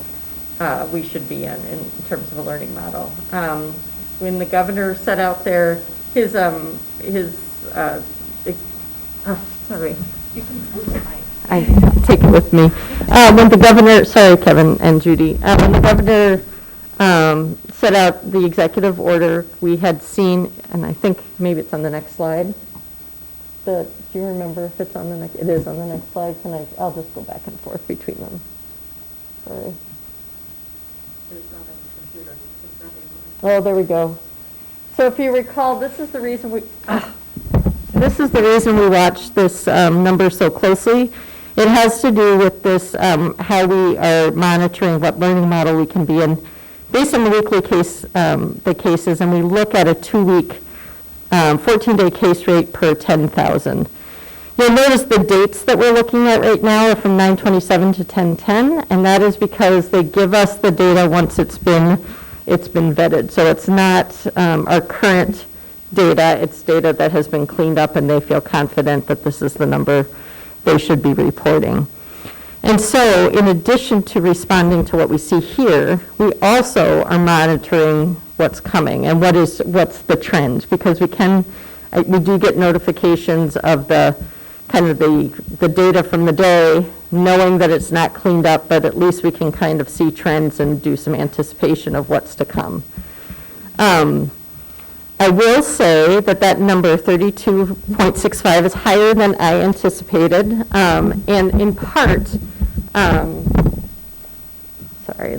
we should be in terms of a learning model. When the governor set out there sorry, you can move the mic. I take it with me. When the governor, sorry, Kevin and Judy, when the governor set out the executive order, we had seen, and I think maybe it's on the next slide. Do you remember if it's on the next? It is on the next slide. I'll just go back and forth between them. Sorry. Oh, there we go. So if you recall, this is the reason we watch this number so closely. It has to do with this, how we are monitoring what learning model we can be in based on the weekly cases, and we look at a 2-week, 14-day case rate per 10,000. You'll notice the dates that we're looking at right now are from 9/27 to 10/10, and that is because they give us the data once it's been vetted. So it's not our current data, it's data that has been cleaned up and they feel confident that this is the number they should be reporting. And so in addition to responding to what we see here, we also are monitoring what's coming and what's the trend, because we do get notifications of the kind of the data from the day, knowing that it's not cleaned up, but at least we can kind of see trends and do some anticipation of what's to come. I will say that number 32.65 is higher than I anticipated, and in part, sorry,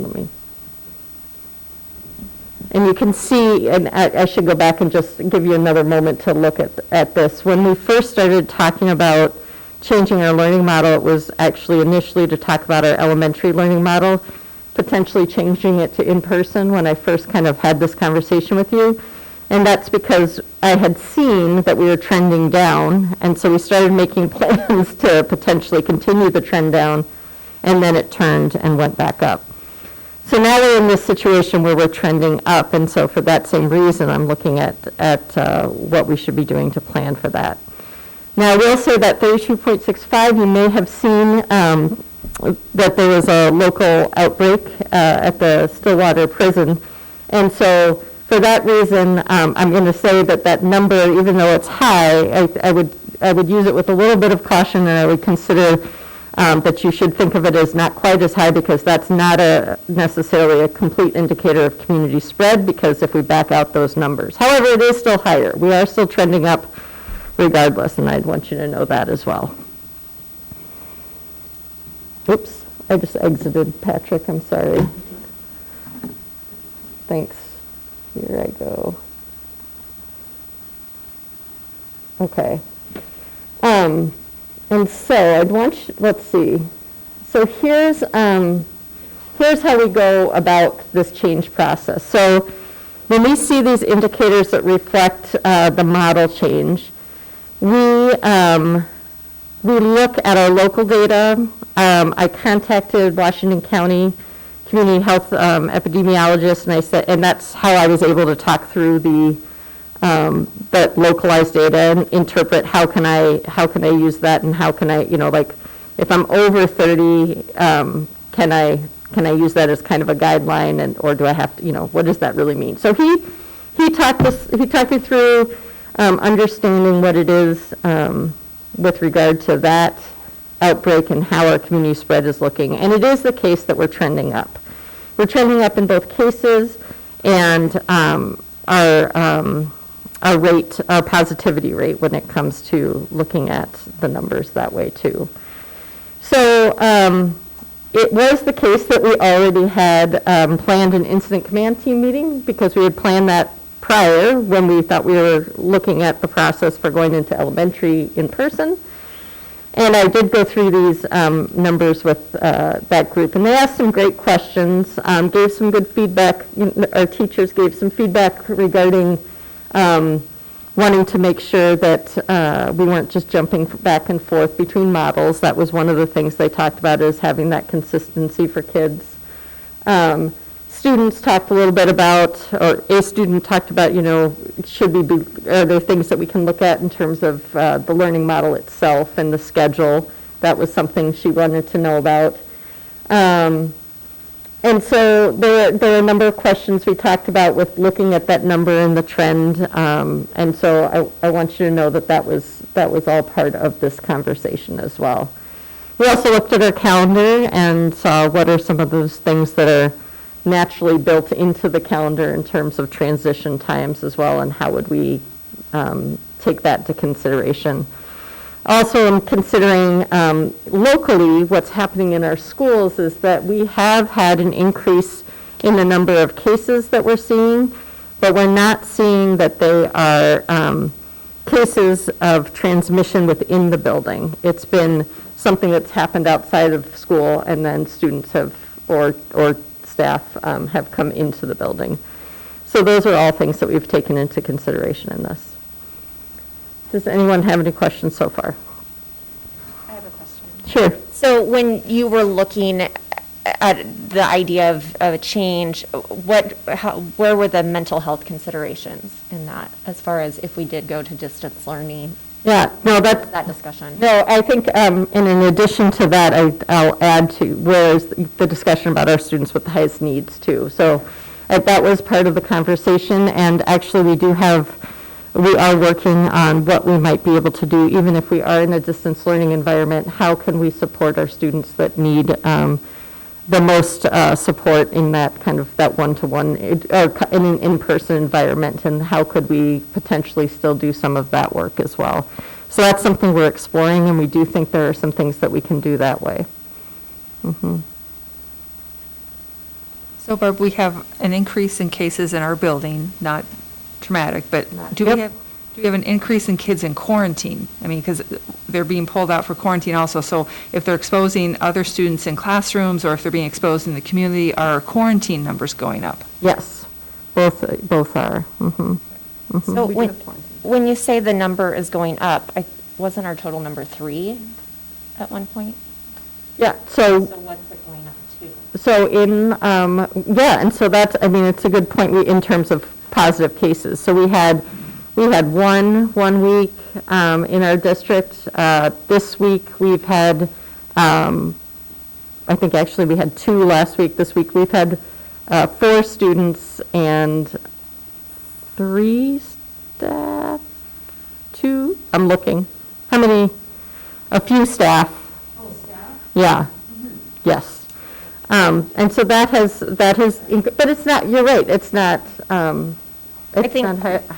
and you can see, and I should go back and just give you another moment to look at this. When we first started talking about changing our learning model, it was actually initially to talk about our elementary learning model, potentially changing it to in-person when I first kind of had this conversation with you. And that's because I had seen that we were trending down, and so we started making plans to potentially continue the trend down, and then it turned and went back up. So now we're in this situation where we're trending up, and so for that same reason, I'm looking at what we should be doing to plan for that. Now, I will say that 32.65, you may have seen that there was a local outbreak at the Stillwater prison. And so for that reason, I'm going to say that that number, even though it's high, I would use it with a little bit of caution, and I would consider that you should think of it as not quite as high, because that's not necessarily a complete indicator of community spread, because if we back out those numbers. However, it is still higher. We are still trending up regardless, and I'd want you to know that as well. Oops, I just exited Patrick, I'm sorry. Thanks. Here I go. Okay. And so I'd want you, let's see. So here's how we go about this change process. So when we see these indicators that reflect the model change, we look at our local data. I contacted Washington County community health epidemiologist, and I said, and that's how I was able to talk through the localized data and interpret how can I use that, and how can I, like if I'm over 30, can I use that as kind of a guideline, and or do I have to, what does that really mean? So he talked me through understanding what it is with regard to that outbreak and how our community spread is looking. And it is the case that we're trending up. We're trending up in both cases, and our positivity rate when it comes to looking at the numbers that way too. So it was the case that we already had planned an incident command team meeting, because we had planned that prior when we thought we were looking at the process for going into elementary in person. And I did go through these numbers with that group, and they asked some great questions, gave some good feedback. Our teachers gave some feedback regarding wanting to make sure that we weren't just jumping back and forth between models. That was one of the things they talked about, is having that consistency for kids. Students talked a little bit about, or a student talked about, should we be, are there things that we can look at in terms of the learning model itself and the schedule? That was something she wanted to know about. And so there are a number of questions we talked about with looking at that number and the trend. And so I want you to know that that was all part of this conversation as well. We also looked at our calendar and saw what are some of those things that are naturally built into the calendar in terms of transition times as well, and how would we take that into consideration. Also, I'm considering locally what's happening in our schools is that we have had an increase in the number of cases that we're seeing, but we're not seeing that they are cases of transmission within the building. It's been something that's happened outside of school, and then students have, or staff have come into the building. So those are all things that we've taken into consideration in this. Does anyone have any questions so far?
I have a question.
Sure.
So when you were looking at the idea of a change, where were the mental health considerations in that, as far as if we did go to distance learning?
Yeah, no, that's
that discussion.
No, I think, and in addition to that, I'll add to where's the discussion about our students with the highest needs too. So that was part of the conversation, and actually we are working on what we might be able to do, even if we are in a distance learning environment. How can we support our students that need the most support in that kind of that one-to-one or in an in-person environment, and how could we potentially still do some of that work as well. So that's something we're exploring, and we do think there are some things that we can do that way. Mm-hmm.
So Barb, we have an increase in cases in our building, not traumatic, but do we have an increase in kids in quarantine? I mean, because they're being pulled out for quarantine also. So if they're exposing other students in classrooms, or if they're being exposed in the community, are quarantine numbers going up?
Yes, both are. Mm-hmm. Mm-hmm.
So when you say the number is going up, wasn't our total number 3 at one point?
Yeah, so
what's it going up to?
So and so that's, I mean, it's a good point in terms of positive cases. So we had one week, in our district. This week, we've had, I think actually we had 2 last week. This week, we've had 4 students and 3 staff, 2, I'm looking. How many? A few staff.
Oh, staff?
Yeah, yes. And so that has, but it's not, you're right, it's not,
I think,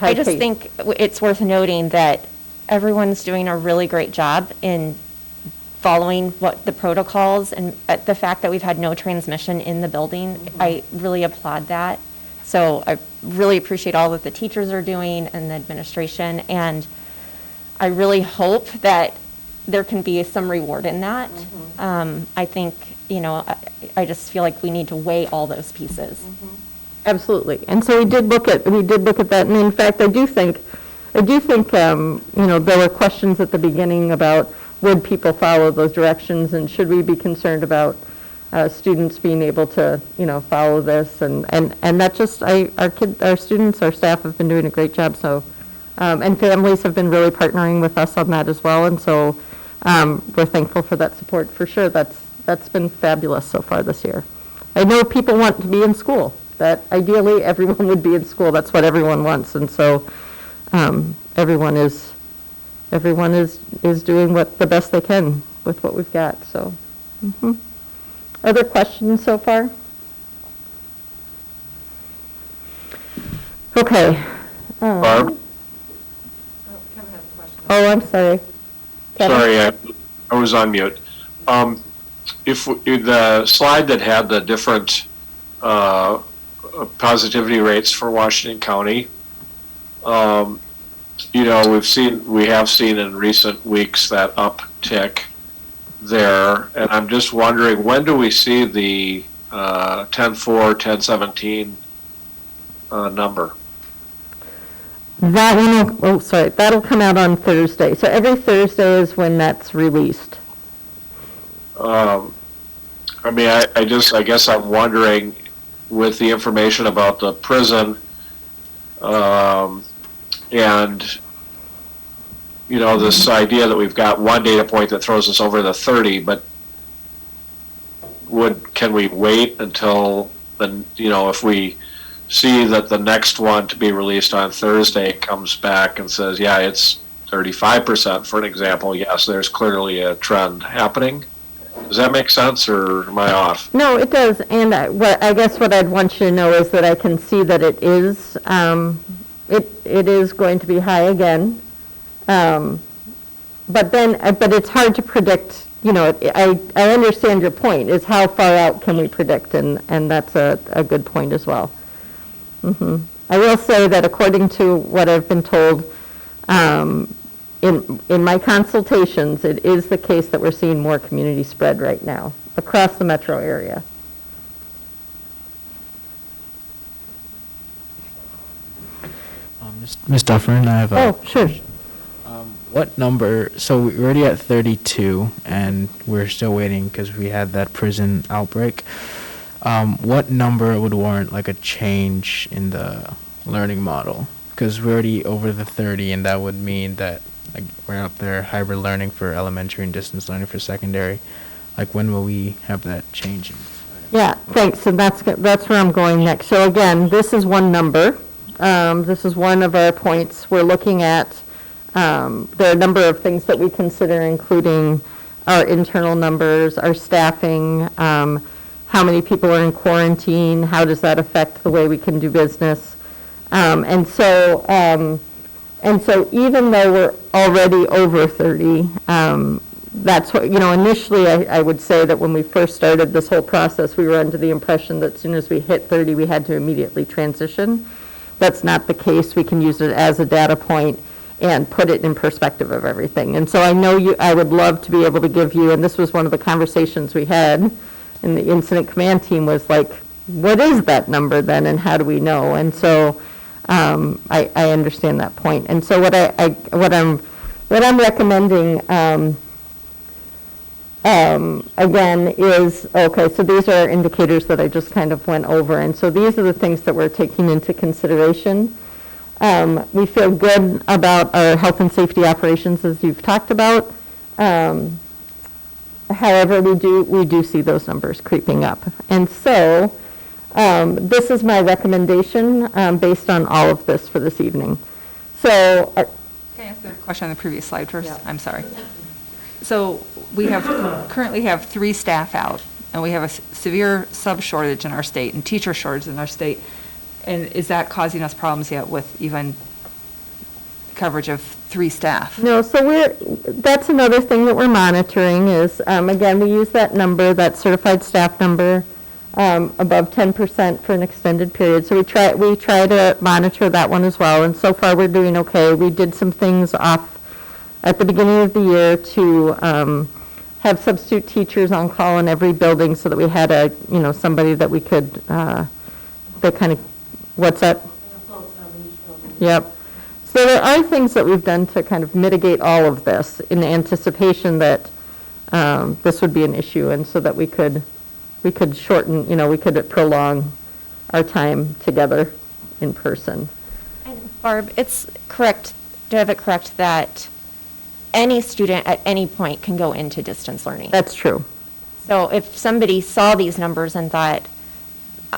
I just think it's worth noting that everyone's doing a really great job in following what the protocols, and the fact that we've had no transmission in the building, I really applaud that. So I really appreciate all that the teachers are doing and the administration, and I really hope that there can be some reward in that. I think, I just feel like we need to weigh all those pieces.
Absolutely. And so we did look at that, and in fact, I do think, there were questions at the beginning about would people follow those directions, and should we be concerned about students being able to, follow this, and that just, our students, our staff have been doing a great job, so, and families have been really partnering with us on that as well, and so we're thankful for that support, for sure. That's been fabulous so far this year. I know people want to be in school, that ideally everyone would be in school, that's what everyone wants, and so everyone is doing the best they can with what we've got, so. Other questions so far? Okay.
Barb?
Kevin has a question.
Oh, I'm sorry. Kevin?
Sorry, I was on mute. If the slide that had the different positivity rates for Washington County, we have seen in recent weeks that uptick there, and I'm just wondering, when do we see the 10-4, 10-17 number?
That'll come out on Thursday. So every Thursday is when that's released.
I guess I'm wondering, with the information about the prison, and this idea that we've got one data point that throws us over the 30, but can we wait until if we see that the next one to be released on Thursday comes back and says, yeah, it's 35%, for an example, yes, there's clearly a trend happening. Does that make sense, or am I off?
No, it does, and I guess what I'd want you to know is that I can see that it is, it is going to be high again. But it's hard to predict, I understand your point, is how far out can we predict, and that's a good point as well. I will say that according to what I've been told, in my consultations, it is the case that we're seeing more community spread right now across the metro area.
Ms. Dufferin, I have a...
Oh, sure.
What number, so we're already at 32, and we're still waiting because we had that prison outbreak. What number would warrant like a change in the learning model? Because we're already over the 30, and that would mean that we're up there hybrid learning for elementary and distance learning for secondary. When will we have that change?
Yeah, thanks, and that's where I'm going next. So again, this is one number. This is one of our points. We're looking at, there are a number of things that we consider, including our internal numbers, our staffing, how many people are in quarantine, how does that affect the way we can do business. And so even though we're already over 30, that's what, initially I would say that when we first started this whole process, we were under the impression that as soon as we hit 30, we had to immediately transition. That's not the case. We can use it as a data point and put it in perspective of everything. And so I know I would love to be able to give you, and this was one of the conversations we had in the incident command team, was like, what is that number then, and how do we know? And so I understand that point. And so what I'm recommending again is, okay, so these are indicators that I just kind of went over, and so these are the things that we're taking into consideration. We feel good about our health and safety operations, as you've talked about. However, we do see those numbers creeping up. And so, this is my recommendation based on all of this for this evening. So,
Can I ask a question on the previous slide first? I'm sorry. So we currently have 3 staff out, and we have a severe sub-shortage in our state and teacher shortage in our state. And is that causing us problems yet with even coverage of 3 staff?
no, so that's another thing that we're monitoring is, again, we use that number, that certified staff number, above 10% for an extended period. So we try to monitor that one as well, and so far we're doing okay. We did some things off at the beginning of the year to have substitute teachers on call in every building so that we had somebody that we could, what's that? Yep. So there are things that we've done to kind of mitigate all of this in anticipation that this would be an issue, and so that we could shorten, we could prolong our time together in person.
And Barb, it's correct, do I have it correct that any student at any point can go into distance learning?
That's true.
So if somebody saw these numbers and thought,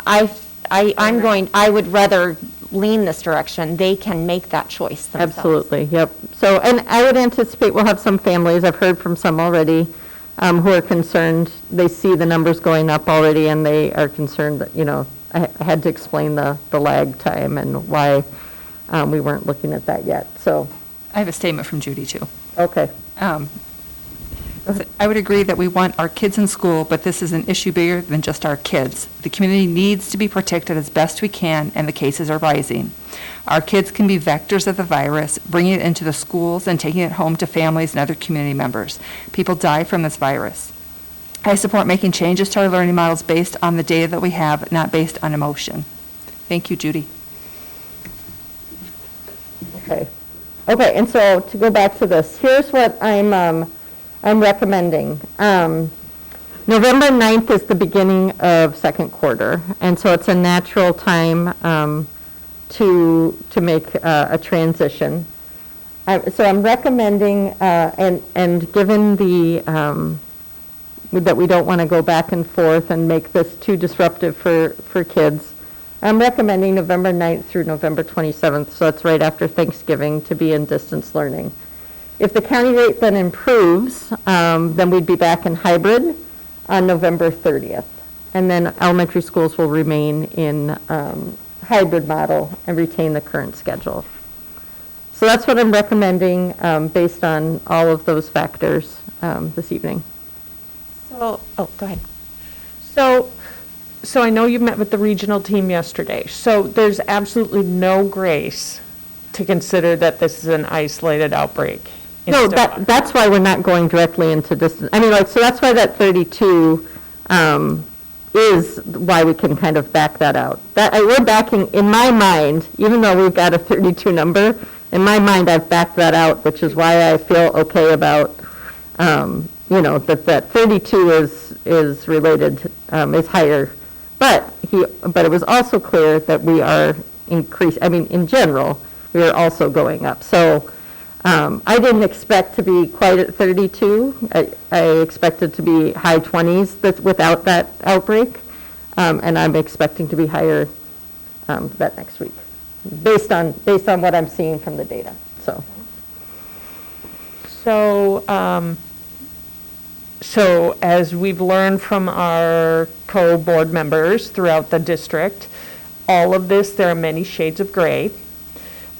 I would rather lean this direction, they can make that choice themselves.
Absolutely, yep. So, and I would anticipate we'll have some families, I've heard from some already, who are concerned. They see the numbers going up already, and they are concerned that, I had to explain the lag time and why we weren't looking at that yet, so.
I have a statement from Judy, too.
Okay.
I would agree that we want our kids in school, but this is an issue bigger than just our kids. The community needs to be protected as best we can, and the cases are rising. Our kids can be vectors of the virus, bringing it into the schools and taking it home to families and other community members. People die from this virus. I support making changes to our learning models based on the data that we have, not based on emotion. Thank you, Judy.
Okay. Okay, and so to go back to this, here's what I'm recommending. November 9th is the beginning of second quarter, and so it's a natural time to make a transition. So I'm recommending, and given that we don't want to go back and forth and make this too disruptive for kids, I'm recommending November 9th through November 27th, so it's right after Thanksgiving, to be in distance learning. If the county rate then improves, then we'd be back in hybrid on November 30th. And then elementary schools will remain in hybrid model and retain the current schedule. So that's what I'm recommending based on all of those factors this evening.
So, go ahead.
So I know you met with the regional team yesterday, so there's absolutely no grace to consider that this is an isolated outbreak.
No, that's why we're not going directly into distance. I mean, so that's why that 32 is why we can kind of back that out. We're backing, in my mind, even though we've got a 32 number, in my mind, I've backed that out, which is why I feel okay about, that 32 is related, is higher. But it was also clear that we are in general, we are also going up. So I didn't expect to be quite at 32. I expected to be high 20s without that outbreak. And I'm expecting to be higher that next week, based on what I'm seeing from the data.
So as we've learned from our co-board members throughout the district, all of this, there are many shades of gray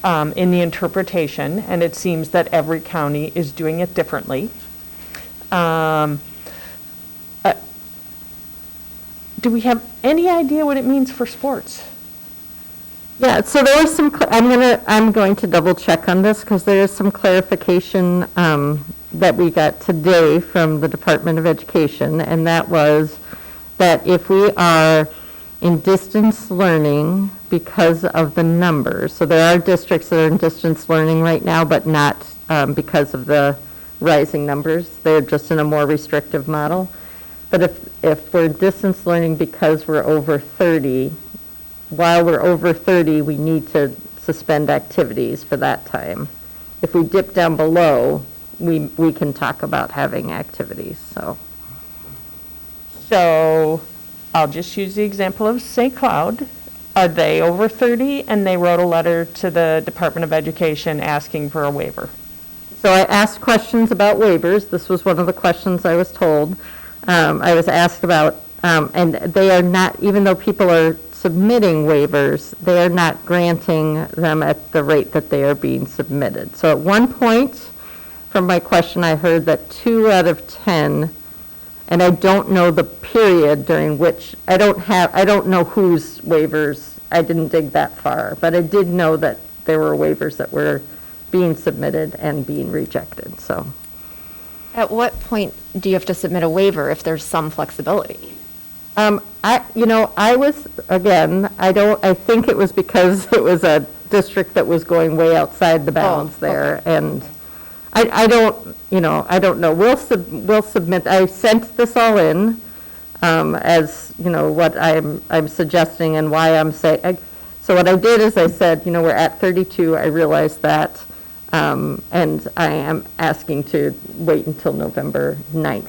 in the interpretation, and it seems that every county is doing it differently. Do we have any idea what it means for sports?
Yeah, so there was some, I'm going to double check on this because there is some clarification that we got today from the Department of Education, and that was that if we are in distance learning because of the numbers, so there are districts that are in distance learning right now, but not because of the rising numbers. They're just in a more restrictive model. But if we're distance learning because we're over 30, while we're over 30, we need to suspend activities for that time. If we dip down below, we can talk about having activities, so.
So I'll just use the example of St. Cloud. Are they over 30? And they wrote a letter to the Department of Education asking for a waiver.
So I asked questions about waivers. This was one of the questions I was told. I was asked about, and they are not, even though people are submitting waivers, they are not granting them at the rate that they are being submitted. So at one point, from my question, I heard that 2 out of 10, and I don't know the period during which, I don't know whose waivers, I didn't dig that far, but I did know that there were waivers that were being submitted and being rejected, so.
At what point do you have to submit a waiver if there's some flexibility?
I was, again, I think it was because it was a district that was going way outside the bounds there, and I don't know. We'll submit, I sent this all in, as, what I'm suggesting and why I'm saying. So what I did is I said, we're at 32, I realized that, and I am asking to wait until November 9th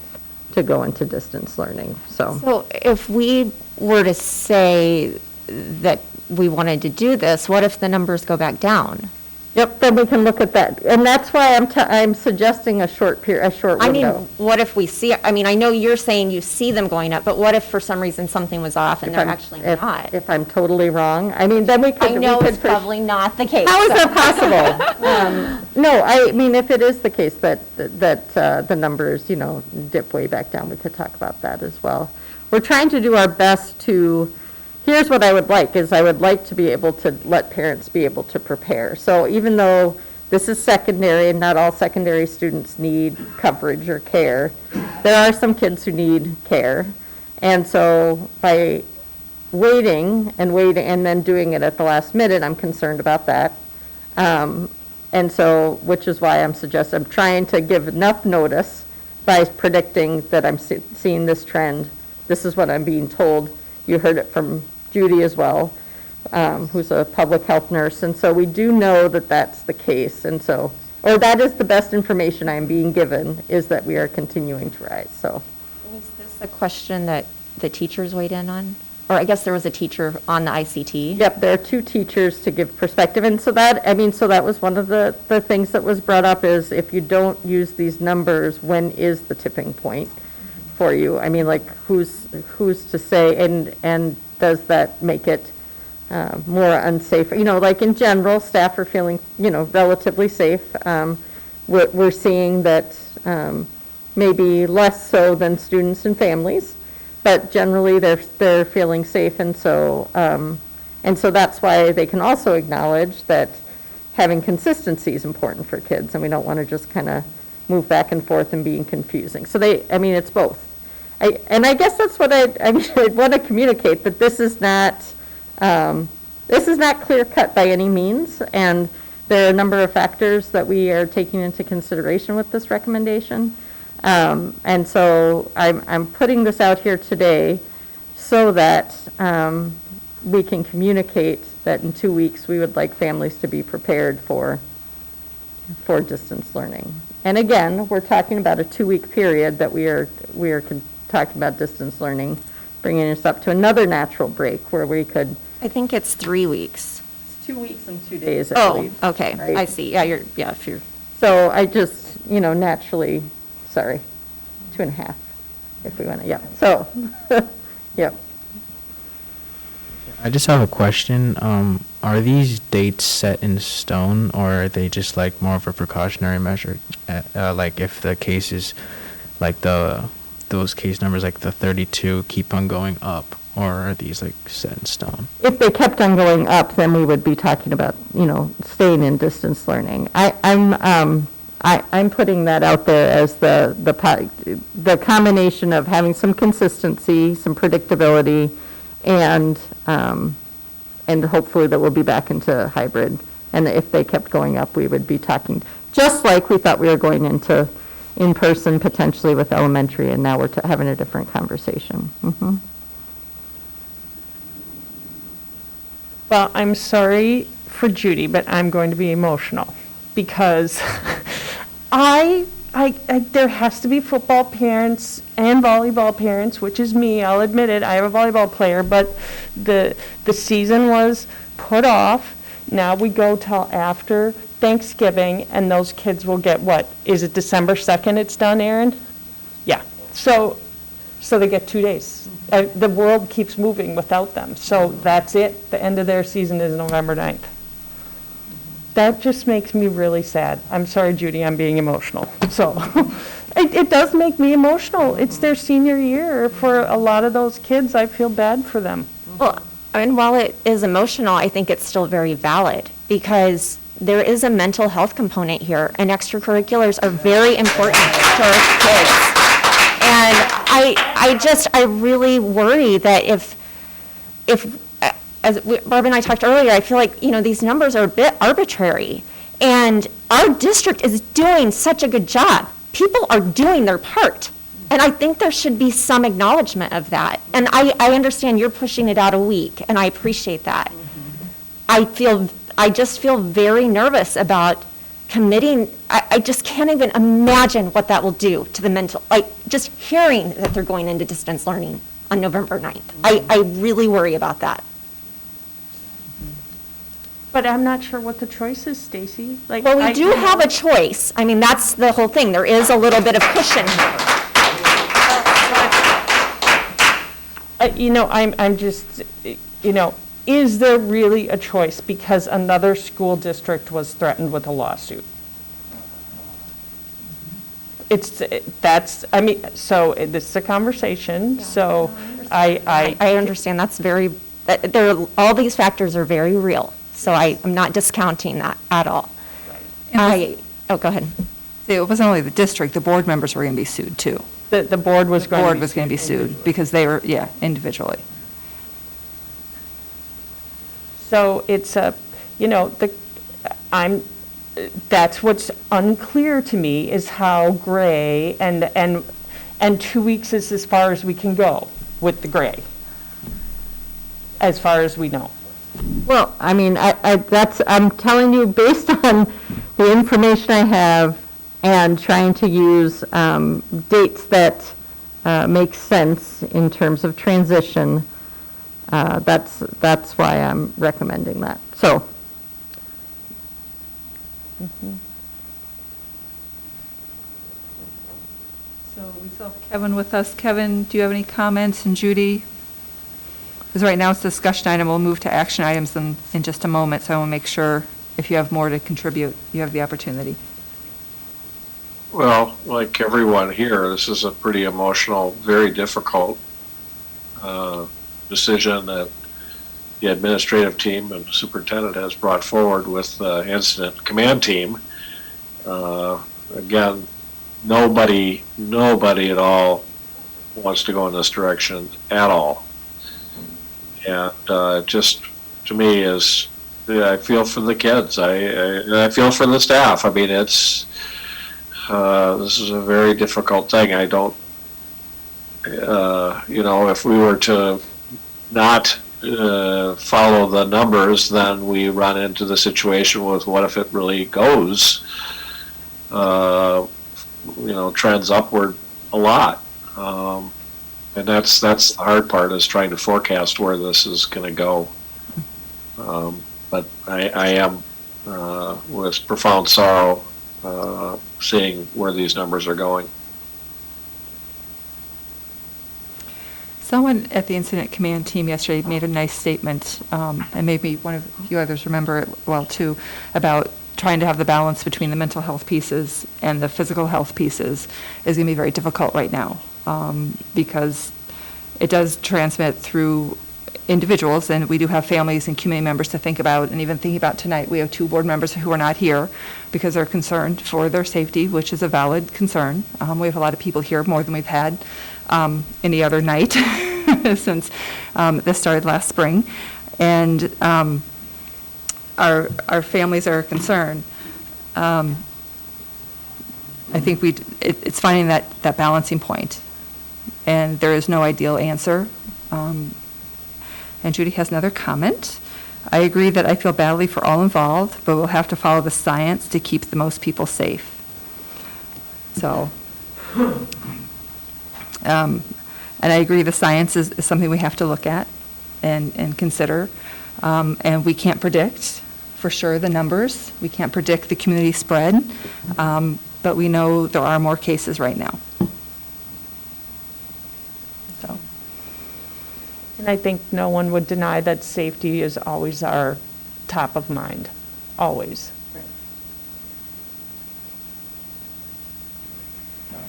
to go into distance learning, so.
So if we were to say that we wanted to do this, what if the numbers go back down?
Yep, then we can look at that. And that's why I'm suggesting a short window.
I mean, what if we see, I know you're saying you see them going up, but what if for some reason something was off and they're actually not?
If I'm totally wrong, then we could.
I know it's probably not the case.
How is that possible? No, if it is the case that the numbers, dip way back down, we could talk about that as well. We're trying to do our best to, here's what I would like, is I would like to be able to let parents be able to prepare. So even though this is secondary and not all secondary students need coverage or care, there are some kids who need care. And so by waiting and then doing it at the last minute, I'm concerned about that. And so, which is why I'm trying to give enough notice by predicting that I'm seeing this trend. This is what I'm being told. You heard it from Judy as well, who's a public health nurse. And so we do know that that's the case. And so, or that is the best information I'm being given, is that we are continuing to rise, so.
Was this a question that the teachers weighed in on? Or I guess there was a teacher on the ICT?
Yep, there are 2 teachers to give perspective. And so that was one of the things that was brought up, is if you don't use these numbers, when is the tipping point for you? Who's to say, and does that make it more unsafe? In general, staff are feeling, relatively safe. We're seeing that maybe less so than students and families, but generally they're feeling safe, and so that's why they can also acknowledge that having consistency is important for kids, and we don't want to just kind of move back and forth and being confusing. So it's both. I guess that's what I want to communicate, that this is not clear cut by any means, and there are a number of factors that we are taking into consideration with this recommendation. And so I'm putting this out here today so that we can communicate that in 2 weeks we would like families to be prepared for distance learning. And again, we're talking about a 2-week period that we are talking about distance learning, bringing us up to another natural break where we could.
I think it's 3 weeks.
It's 2 weeks and 2 days, I believe.
Oh, okay,
right?
I see. Yeah, if you're.
So I just, naturally, 2.5, if we want to, yeah. So, yep.
I just have a question. Are these dates set in stone, or are they just like more of a precautionary measure? Like if the cases, like those case numbers, like the 32, keep on going up, or are these like set in stone?
If they kept on going up, then we would be talking about, staying in distance learning. I'm putting that out there as the combination of having some consistency, some predictability, and hopefully that we'll be back into hybrid. And if they kept going up, we would be talking, just like we thought we were going into in-person potentially with elementary, and now we're having a different conversation.
Well, I'm sorry for Judy, but I'm going to be emotional because there has to be football parents and volleyball parents, which is me, I'll admit it, I have a volleyball player, but the season was put off. Now we go till after Thanksgiving, and those kids will get, what, is it December 2nd it's done, Erin? Yeah, so they get 2 days. The world keeps moving without them, so that's it. The end of their season is November 9th. That just makes me really sad. I'm sorry, Judy, I'm being emotional. So, it does make me emotional. It's their senior year. For a lot of those kids, I feel bad for them.
Well, and while it is emotional, I think it's still very valid because there is a mental health component here, and extracurriculars are very important to our kids. And I really worry that if as Barb and I talked earlier, I feel like, these numbers are a bit arbitrary. And our district is doing such a good job. People are doing their part. And I think there should be some acknowledgement of that. And I understand you're pushing it out a week, and I appreciate that. I just feel very nervous about committing. I just can't even imagine what that will do to the mental, just hearing that they're going into distance learning on November 9th. I really worry about that.
But I'm not sure what the choice is, Stacy.
Well, we do have a choice. I mean, that's the whole thing. There is a little bit of cushion here.
I'm just, is there really a choice? Because another school district was threatened with a lawsuit. So this is a conversation, so I
understand that's all these factors are very real. So I'm not discounting that at all. Go ahead.
See, it wasn't only the district, the board members were going to be sued too.
The board was going to be sued.
The board was going to be sued because they were, individually.
So it's that's what's unclear to me is how gray and 2 weeks is as far as we can go with the gray, as far as we know.
Well, I mean, I'm telling you, based on the information I have and trying to use dates that make sense in terms of transition, that's why I'm recommending that. So.
So we still have Kevin with us. Kevin, do you have any comments? And Judy? Because right now it's a discussion item. We'll move to action items in just a moment, so I want to make sure if you have more to contribute, you have the opportunity.
Well, like everyone here, this is a pretty emotional, very difficult decision that the administrative team and superintendent has brought forward with the incident command team. Again, nobody at all wants to go in this direction at all. And just to me is, I feel for the kids. I feel for the staff. I mean, this is a very difficult thing. I don't, if we were to not follow the numbers, then we run into the situation with what if it really goes, trends upward a lot. And that's the hard part, is trying to forecast where this is going to go. But I am, with profound sorrow, seeing where these numbers are going.
Someone at the incident command team yesterday made a nice statement, and maybe one of you others remember it well too, about trying to have the balance between the mental health pieces and the physical health pieces is going to be very difficult right now, because it does transmit through individuals, and we do have families and community members to think about. And even thinking about tonight, we have 2 board members who are not here because they're concerned for their safety, which is a valid concern. We have a lot of people here, more than we've had any other night since this started last spring. And our families are concerned. I think it's finding that balancing point, and there is no ideal answer. And Judy has another comment. I agree that I feel badly for all involved, but we'll have to follow the science to keep the most people safe. So, and I agree the science is something we have to look at and consider. And we can't predict for sure the numbers. We can't predict the community spread, but we know there are more cases right now. So.
And I think no one would deny that safety is always our top of mind, always.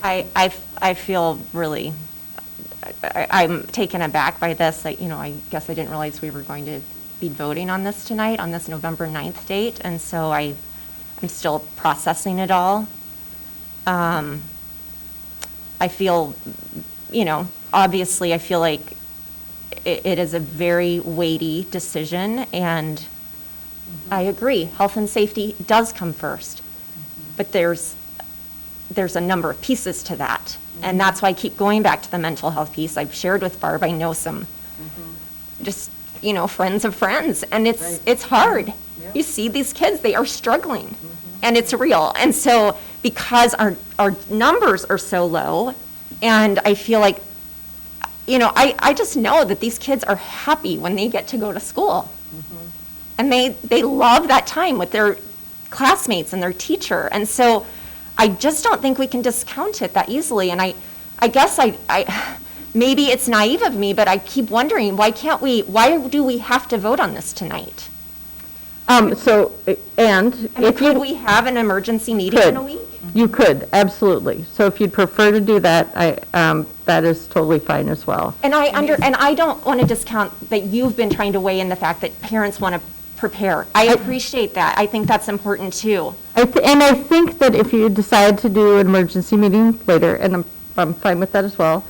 I feel really, I'm taken aback by this. I guess I didn't realize we were going to be voting on this tonight, on this November 9th date, and so I'm still processing it all. I feel, obviously I feel like it is a very weighty decision, and I agree, health and safety does come first. But there's a number of pieces to that. And that's why I keep going back to the mental health piece. I've shared with Barb, I know some, just, friends of friends, and it's hard. You see these kids, they are struggling, and it's real. And so because our numbers are so low, and I feel like, I just know that these kids are happy when they get to go to school. And they love that time with their classmates and their teacher. And so I just don't think we can discount it that easily. And I guess I maybe it's naive of me, but I keep wondering, why do we have to vote on this tonight? Could we have an emergency meeting in a week?
You could, absolutely. So if you'd prefer to do that, that is totally fine as well.
And I don't want to discount that you've been trying to weigh in the fact that parents want to prepare. I appreciate that. I think that's important too.
And I think that if you decide to do an emergency meeting later, and I'm fine with that as well,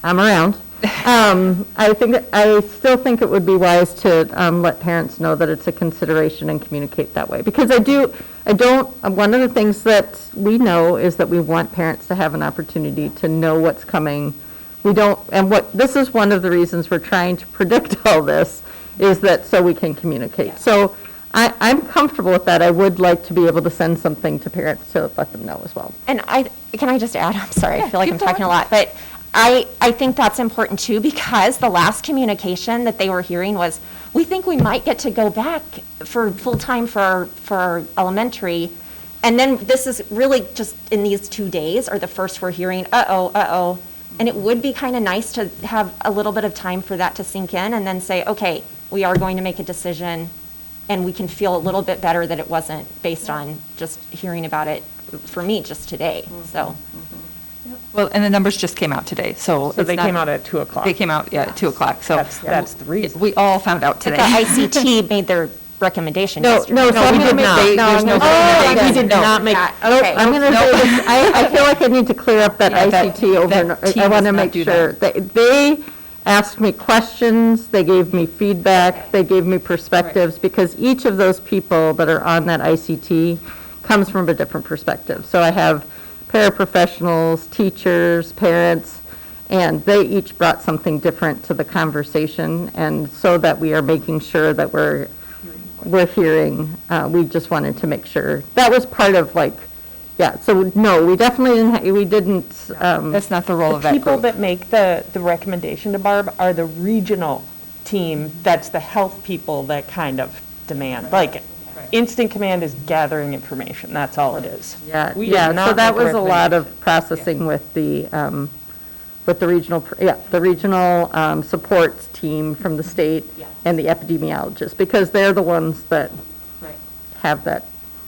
I'm around. I still think it would be wise to let parents know that it's a consideration and communicate that way. Because one of the things that we know is that we want parents to have an opportunity to know what's coming. This is one of the reasons we're trying to predict all this, is that so we can communicate. Yeah. So I'm comfortable with that. I would like to be able to send something to parents to let them know as well.
And can I just add, I'm sorry, I feel like I'm talking a lot, but I think that's important too, because the last communication that they were hearing was, we think we might get to go back for full-time for our elementary. And then this is really just in these 2 days are the first we're hearing, uh-oh. And it would be kind of nice to have a little bit of time for that to sink in and then say, okay, we are going to make a decision, and we can feel a little bit better that it wasn't based on just hearing about it, for me, just today, so.
Well, and the numbers just came out today, so.
They came out at 2 o'clock.
They came out, at 2 o'clock, so.
That's the reason.
We all found out today.
The ICT made their recommendation yesterday.
No, we did not.
We did not make.
Okay.
I'm going to say, I feel like I need to clear up that ICT over, I want to make sure. They asked me questions, they gave me feedback, they gave me perspectives, because each of those people that are on that ICT comes from a different perspective. So I have paraprofessionals, teachers, parents, and they each brought something different to the conversation, and so that we are making sure that we're hearing, we just wanted to make sure. That was part of so no, we definitely didn't.
That's not the role of that
The people
group.
that make the recommendation to Barb are the regional team, that's the health people that kind of demand. Like, instant command is gathering information, that's all it is. We did not
So that
make a
was a lot of
recommendation.
processing with the regional supports team from the state and the epidemiologists, because they're the ones that have that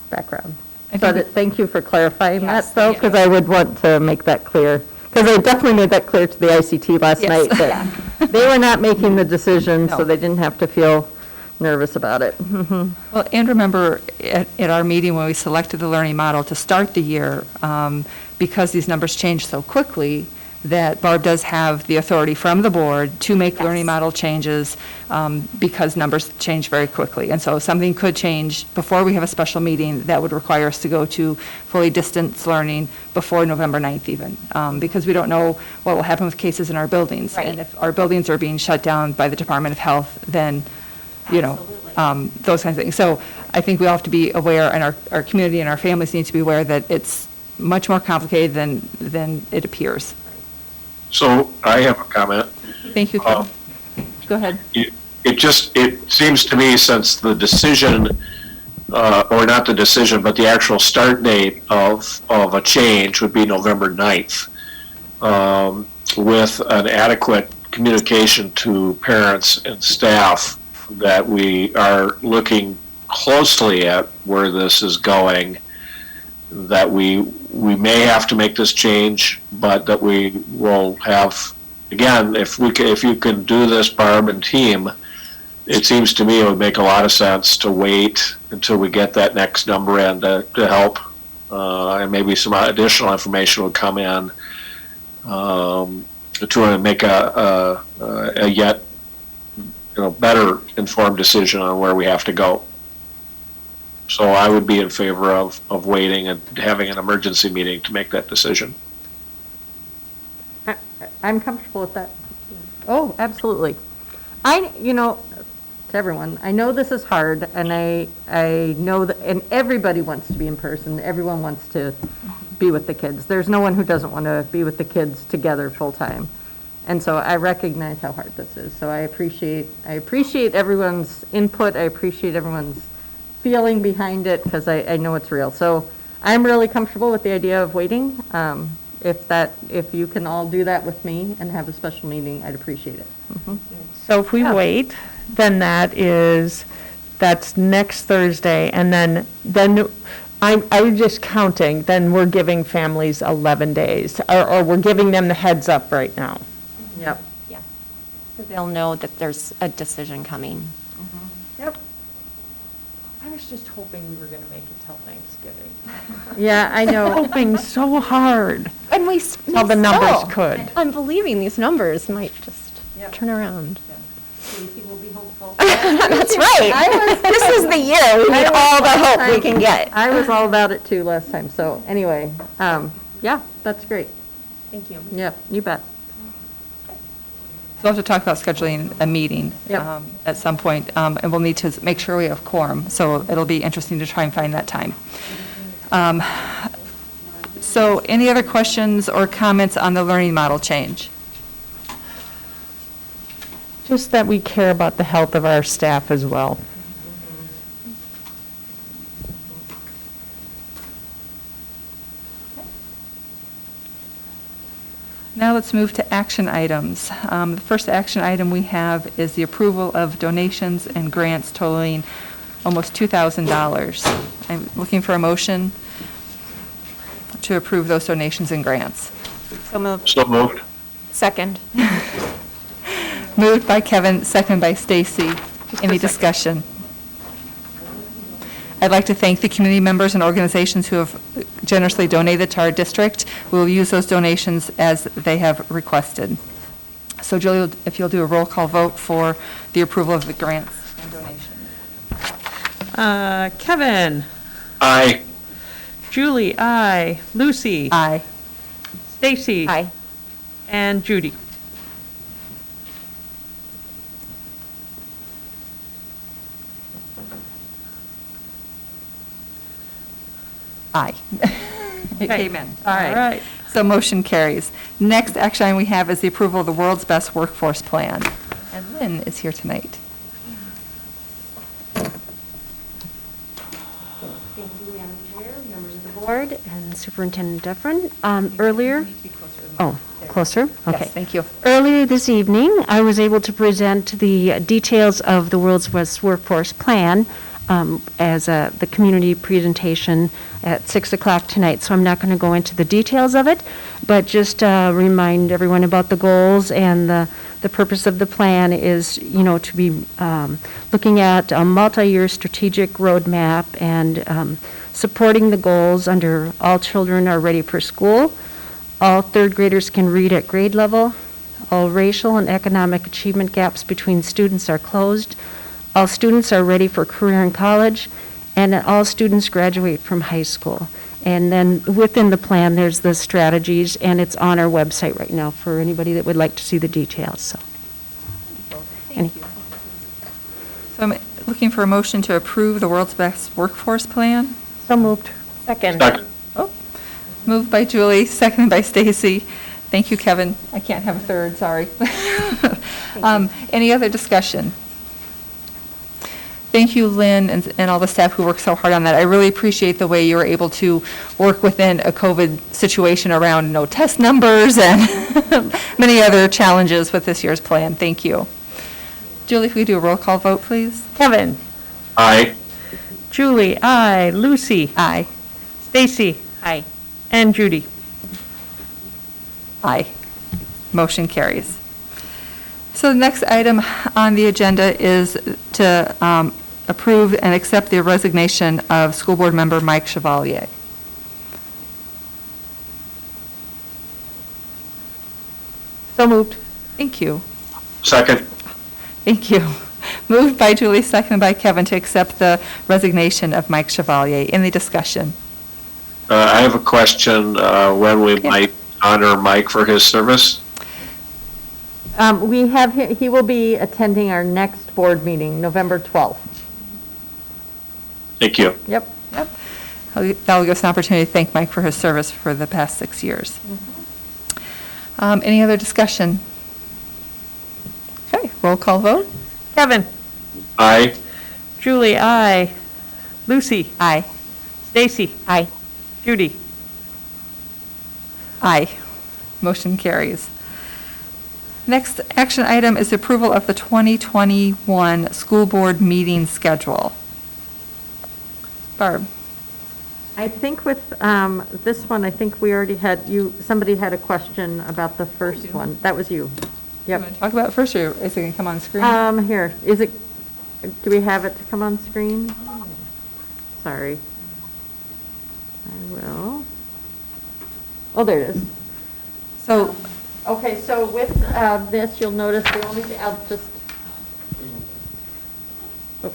background. But thank you for clarifying that, though, because I would want to make that clear. Because I definitely made that clear to the ICT last night, that they were not making the decision, so they didn't have to feel nervous about it.
Well, and remember, at our meeting when we selected the learning model to start the year, because these numbers change so quickly, that Barb does have the authority from the board to make learning model changes, because numbers change very quickly. And so something could change before we have a special meeting that would require us to go to fully distance learning before November 9th even, because we don't know what will happen with cases in our buildings.
Right.
And if our buildings are being shut down by the Department of Health, then, those kinds of things. So I think we all have to be aware, and our community and our families need to be aware that it's much more complicated than it appears.
So I have a comment.
Thank you, Kevin. Go ahead.
It seems to me, since the decision, or not the decision, but the actual start date of a change would be November 9th, with an adequate communication to parents and staff that we are looking closely at where this is going, that we may have to make this change, but that we will have, again, if you can do this, Barb and team, it seems to me it would make a lot of sense to wait until we get that next number in to help, and maybe some additional information will come in to make a yet better informed decision on where we have to go. So I would be in favor of waiting and having an emergency meeting to make that decision.
I'm comfortable with that. Oh, absolutely. To everyone, I know this is hard, and I know that, and everybody wants to be in person. Everyone wants to be with the kids. There's no one who doesn't want to be with the kids together full time. And so I recognize how hard this is. So I appreciate everyone's input. I appreciate everyone's feeling behind it, because I know it's real. So I'm really comfortable with the idea of waiting. If you can all do that with me and have a special meeting, I'd appreciate it.
So if we wait, then that's next Thursday, and then I was just counting, then we're giving families 11 days, or we're giving them the heads up right now.
Yep.
Yeah. So they'll know that there's a decision coming.
Yep.
I was just hoping we were going to make it till Thanksgiving.
Yeah, I know.
Hoping so hard.
And we
How the numbers could.
I'm believing these numbers might just turn around.
Stacy will be hopeful.
That's right. This is the year. We need all the hope we can get.
I was all about it too last time. So anyway, yeah, that's great.
Thank you.
Yep, you bet.
So we'll have to talk about scheduling a meeting
Yep.
at some point, and we'll need to make sure we have quorum. So it'll be interesting to try and find that time. So any other questions or comments on the learning model change?
Just that we care about the health of our staff as well.
Now let's move to action items. The first action item we have is the approval of donations and grants totaling almost $2,000. I'm looking for a motion to approve those donations and grants.
So moved.
So moved.
Second.
Moved by Kevin, seconded by Stacy. Any discussion? I'd like to thank the community members and organizations who have generously donated to our district. We will use those donations as they have requested. So Julie, if you'll do a roll call vote for the approval of the grants and donations.
Kevin?
Aye.
Julie, aye. Lucy?
Aye.
Stacy?
Aye.
And Judy?
Aye. It came in. All
All
right.
right.
So motion carries. Next action item we have is the approval of the World's Best Workforce Plan. And Lynn is here tonight.
Thank you, Madam Chair, members of the board, and Superintendent Dufferin. Earlier, closer? Okay.
Yes, thank you.
Earlier this evening, I was able to present the details of the World's Best Workforce Plan as the community presentation at 6 o'clock tonight. So I'm not going to go into the details of it, but just remind everyone about the goals, and the purpose of the plan is, to be looking at a multi-year strategic roadmap and supporting the goals under all children are ready for school, all third graders can read at grade level, all racial and economic achievement gaps between students are closed, all students are ready for career and college, and that all students graduate from high school. And then within the plan, there's the strategies, and it's on our website right now for anybody that would like to see the details. So,
Thank you. So looking for a motion to approve the World's Best Workforce Plan.
So moved.
Second.
Second.
Moved by Julie, seconded by Stacy. Thank you, Kevin. I can't have a third, sorry. Any other discussion? Thank you, Lynn, and all the staff who worked so hard on that. I really appreciate the way you were able to work within a COVID situation around no test numbers and many other challenges with this year's plan. Thank you. Julie, if we do a roll call vote, please.
Kevin?
Aye.
Julie, aye. Lucy?
Aye.
Stacy?
Aye.
And Judy?
Aye. Motion carries. So the next item on the agenda is to approve and accept the resignation of school board member Mike Chevalier.
So moved.
Thank you.
Second.
Thank you. Moved by Julie, seconded by Kevin to accept the resignation of Mike Chevalier. Any discussion?
I have a question, when we might honor Mike for his service?
He will be attending our next board meeting, November 12th.
Thank you.
Yep.
That'll give us an opportunity to thank Mike for his service for the past 6 years. Any other discussion? Okay, roll call vote.
Kevin?
Aye.
Julie, aye. Lucy?
Aye.
Stacy?
Aye.
Judy?
Aye. Motion carries. Next action item is approval of the 2021 school board meeting schedule. Barb?
I think with this one, I think we already had, somebody had a question about the first one. That was you. Yep.
Want to talk about it first, or is it going to come on screen?
Here, do we have it to come on screen? Sorry. I will. Oh, there it is.
So,
Okay, so with this, you'll notice the only thing, I'll just. Oh.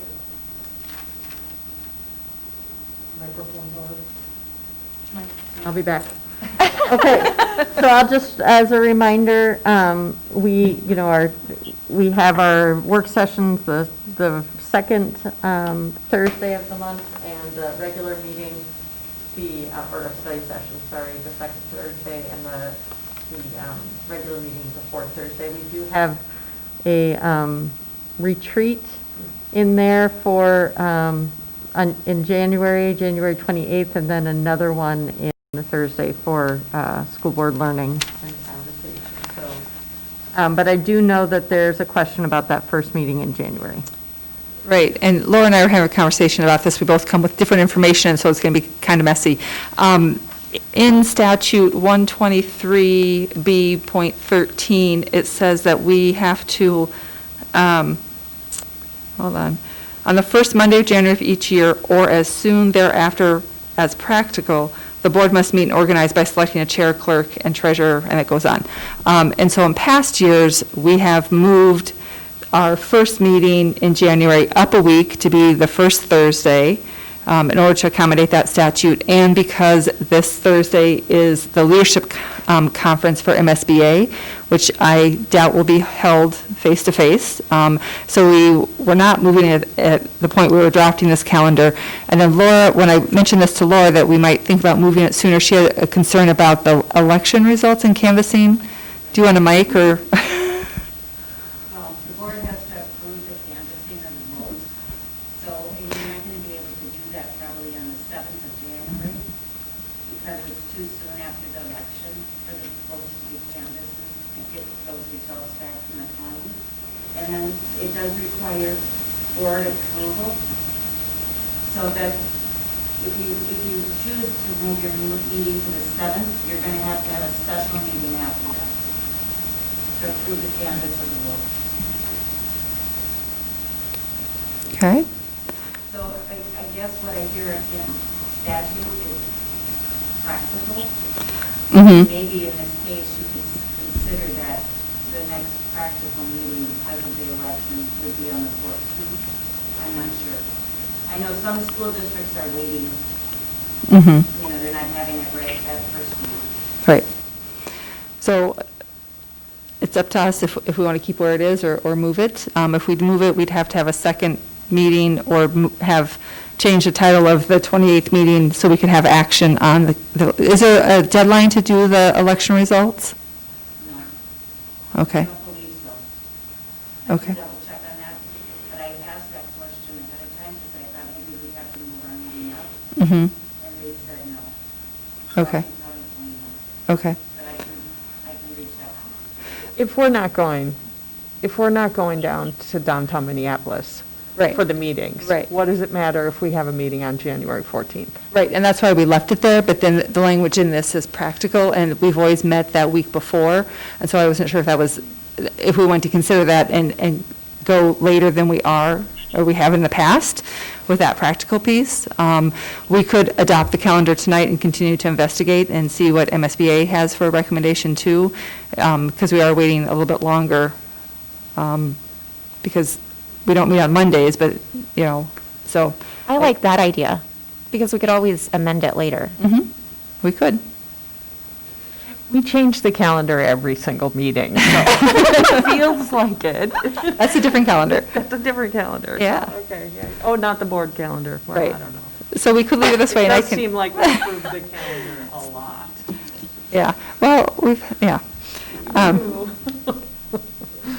I'll be back. Okay, so I'll just, as a reminder, we have our work sessions the second Thursday of the month, and the regular meeting, or study session, sorry, the second Thursday, and the regular meeting the fourth Thursday. We do have a retreat in there for, in January 28th, and then another one in the Thursday for school board learning and conversation. So, but I do know that there's a question about that first meeting in January.
right, and Laura and I were having a conversation about this. We both come with different information, so it's going to be kind of messy. In statute 123B.13, it says that we have to, hold on, on the first Monday of January of each year, or as soon thereafter as practical, the board must meet and organize by selecting a chair, clerk, and treasurer, and it goes on. And so in past years, we have moved our first meeting in January up a week to be the first Thursday, in order to accommodate that statute, and because this Thursday is the leadership conference for MSBA, which I doubt will be held face-to-face. So we were not moving it at the point we were drafting this calendar. And then Laura, when I mentioned this to Laura, that we might think about moving it sooner, she had a concern about the election results and canvassing. Do you want a mic, or?
Well, the board has to approve the canvassing of the votes, so you're not going to be able to do that probably on the 7th of January, because it's too soon after the election for the votes to be canvassed and get those results back from the county. And then it does require board approval, so that if you choose to move your meeting to the 7th, you're going to have a special meeting after that to approve the canvass of the vote.
Okay.
So I guess what I hear in statute is practical.
Mm-hmm.
Maybe in this case, you could consider that the next practical meeting because of the election would be on the 14th. I'm not sure. I know some school districts are waiting,
Mm-hmm.
they're not having it right at first meeting.
Right. So it's up to us if we want to keep where it is or move it. If we move it, we'd have to have a second meeting or have changed the title of the 28th meeting so we could have action on is there a deadline to do the election results?
No,
Okay,
I don't believe so. I
Okay.
can double check on that, but I asked that question ahead of time because I thought maybe we have to move our meeting up,
mm-hmm,
and they said no. So
Okay.
I can tell you 20
okay.
but I can reach out.
If we're not going down to downtown Minneapolis
Right.
for the meetings.
Right.
What does it matter if we have a meeting on January 14th?
Right, and that's why we left it there, but then the language in this is practical, and we've always met that week before, and so I wasn't sure if that was, if we want to consider that and go later than we are, or we have in the past, with that practical piece. We could adopt the calendar tonight and continue to investigate and see what MSBA has for a recommendation too, because we are waiting a little bit longer, because we don't meet on Mondays, but, so.
I like that idea, because we could always amend it later.
Mhm, we could.
We change the calendar every single meeting, so it feels like it.
That's a different calendar.
That's a different calendar.
Yeah.
Okay, yeah. Oh, not the board calendar. Well,
Right.
I don't know.
So we could leave it this way,
It
and I
does
can.
seem like we improved the calendar a lot.
Yeah, well, yeah.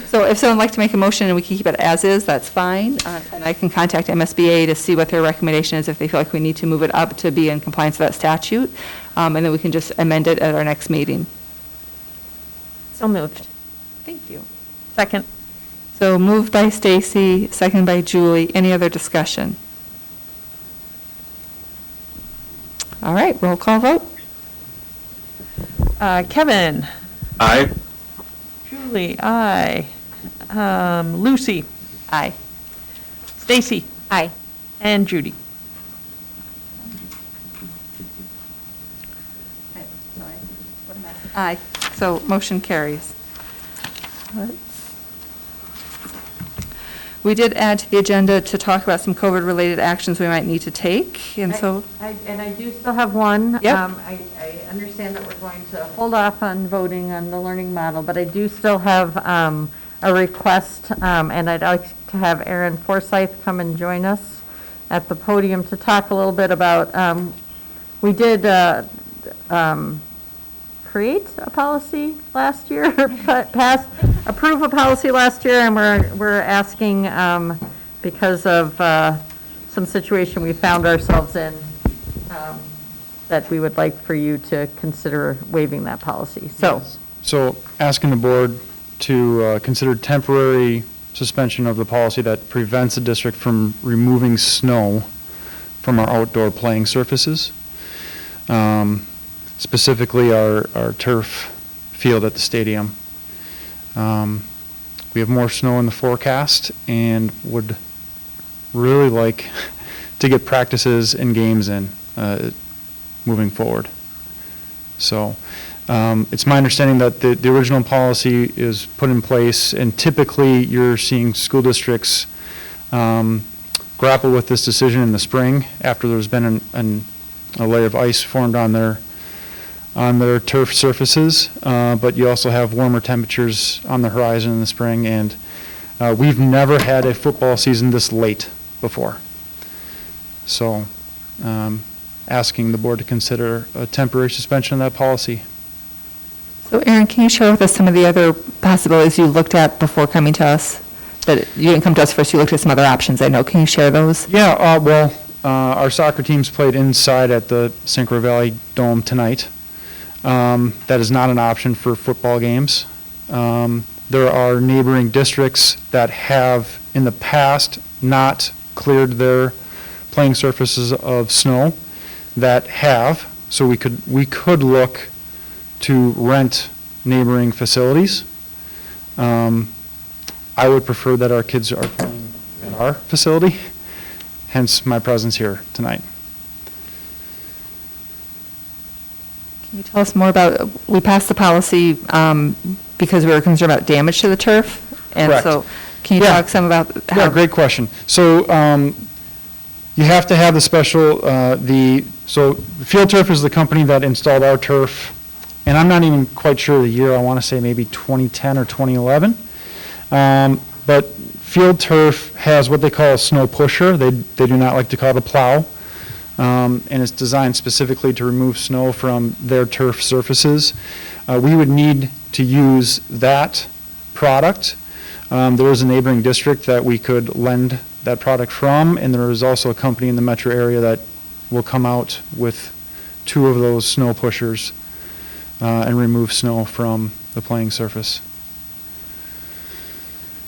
So if someone would like to make a motion and we can keep it as is, that's fine. And I can contact MSBA to see what their recommendation is, if they feel like we need to move it up to be in compliance with that statute. And then we can just amend it at our next meeting.
So moved.
Thank you.
Second.
So moved by Stacy, second by Julie. Any other discussion? All right, roll call vote.
Kevin.
Aye.
Julie, aye. Lucy.
Aye.
Stacy.
Aye.
And Judy.
Aye. So motion carries. We did add to the agenda to talk about some COVID-related actions we might need to take, and so.
And I do still have one.
Yep.
I understand that we're going to hold off on voting on the learning model, but I do still have a request, and I'd like to have Aaron Forsyth come and join us at the podium to talk a little bit about, we did create a policy last year, approve a policy last year, and we're asking, because of some situation we found ourselves in, that we would like for you to consider waiving that policy.
So asking the board to consider temporary suspension of the policy that prevents the district from removing snow from our outdoor playing surfaces. Specifically our turf field at the stadium. We have more snow in the forecast and would really like to get practices and games in moving forward. So it's my understanding that the original policy is put in place, and typically you're seeing school districts grapple with this decision in the spring after there's been a layer of ice formed on their turf surfaces, but you also have warmer temperatures on the horizon in the spring, and we've never had a football season this late before. So asking the board to consider a temporary suspension of that policy.
So Aaron, can you share with us some of the other possibilities you looked at before coming to us? That you didn't come to us first, you looked at some other options, I know. Can you share those?
Yeah, well, our soccer teams played inside at the Synchro Valley Dome tonight. That is not an option for football games. There are neighboring districts that have in the past not cleared their playing surfaces of snow that have, so we could look to rent neighboring facilities. I would prefer that our kids are playing at our facility, hence my presence here tonight.
Can you tell us more about, we passed the policy because we were concerned about damage to the turf? And
Correct.
so, can you talk some about how?
Yeah, great question. So you have to have the special, so the Field Turf is the company that installed our turf, and I'm not even quite sure the year, I want to say maybe 2010 or 2011. But Field turf has what they call a snow pusher. They do not like to call it a plow. And it's designed specifically to remove snow from their turf surfaces. We would need to use that product. There is a neighboring district that we could lend that product from, and there is also a company in the metro area that will come out with 2 of those snow pushers and remove snow from the playing surface.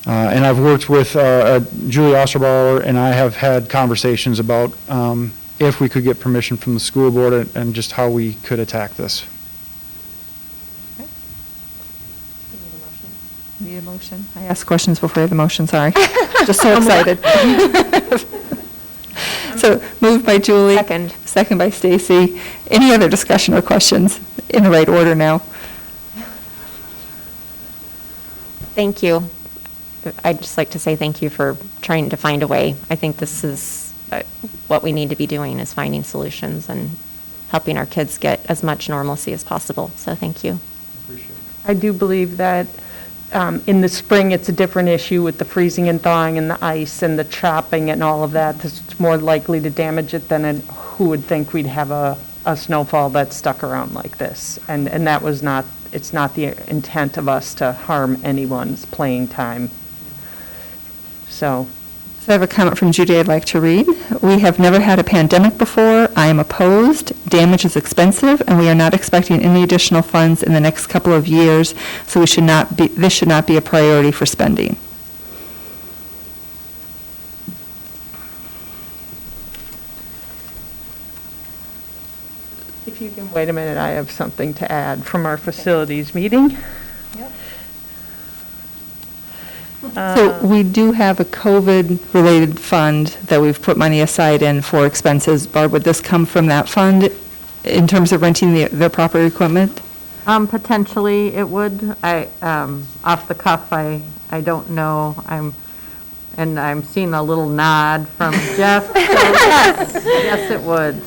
And I've worked with Julie Osterbauer, and I have had conversations about if we could get permission from the school board and just how we could attack this.
Need a motion? I asked questions before I had the motion, sorry. Just so excited. So moved by Julie.
Second.
Second by Stacy. Any other discussion or questions? In the right order now.
Thank you. I'd just like to say thank you for trying to find a way. I think this is what we need to be doing, is finding solutions and helping our kids get as much normalcy as possible. So thank you.
I do believe that in the spring, it's a different issue with the freezing and thawing and the ice and the chopping and all of that. It's more likely to damage it than who would think we'd have a snowfall that's stuck around like this. And that was not, it's not the intent of us to harm anyone's playing time. So
I have a comment from Judy I'd like to read. We have never had a pandemic before. I am opposed. Damage is expensive, and we are not expecting any additional funds in the next couple of years, so this should not be a priority for spending.
if you can wait a minute, I have something to add from our facilities meeting.
So we do have a COVID-related fund that we've put money aside in for expenses. Barb, would this come from that fund in terms of renting their proper equipment?
Potentially it would. Off the cuff, I don't know. I'm seeing a little nod from Jeff. So yes, it would.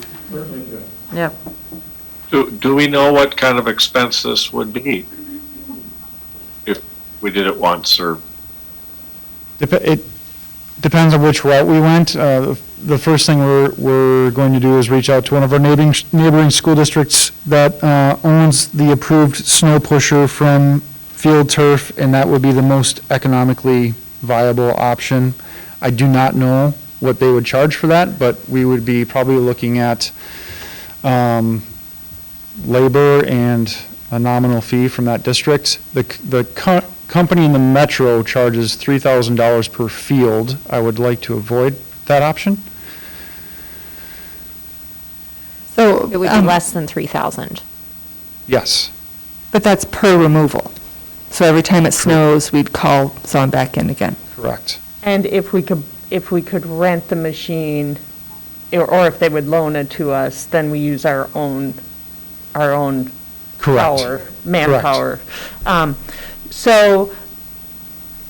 Yep.
Do we know what kind of expense this would be if we did it once, or?
It depends on which route we went. The first thing we're going to do is reach out to one of our neighboring school districts that owns the approved snow pusher from Field Turf, and that would be the most economically viable option. I do not know what they would charge for that, but we would be probably looking at labor and a nominal fee from that district. The company in the metro charges $3,000 per field. I would like to avoid that option.
So it would be less than 3,000.
Yes.
But that's per removal. So every time it snows, we'd call someone back in again.
Correct.
And if we could rent the machine, or if they would loan it to us, then we use our own
Correct.
manpower. So,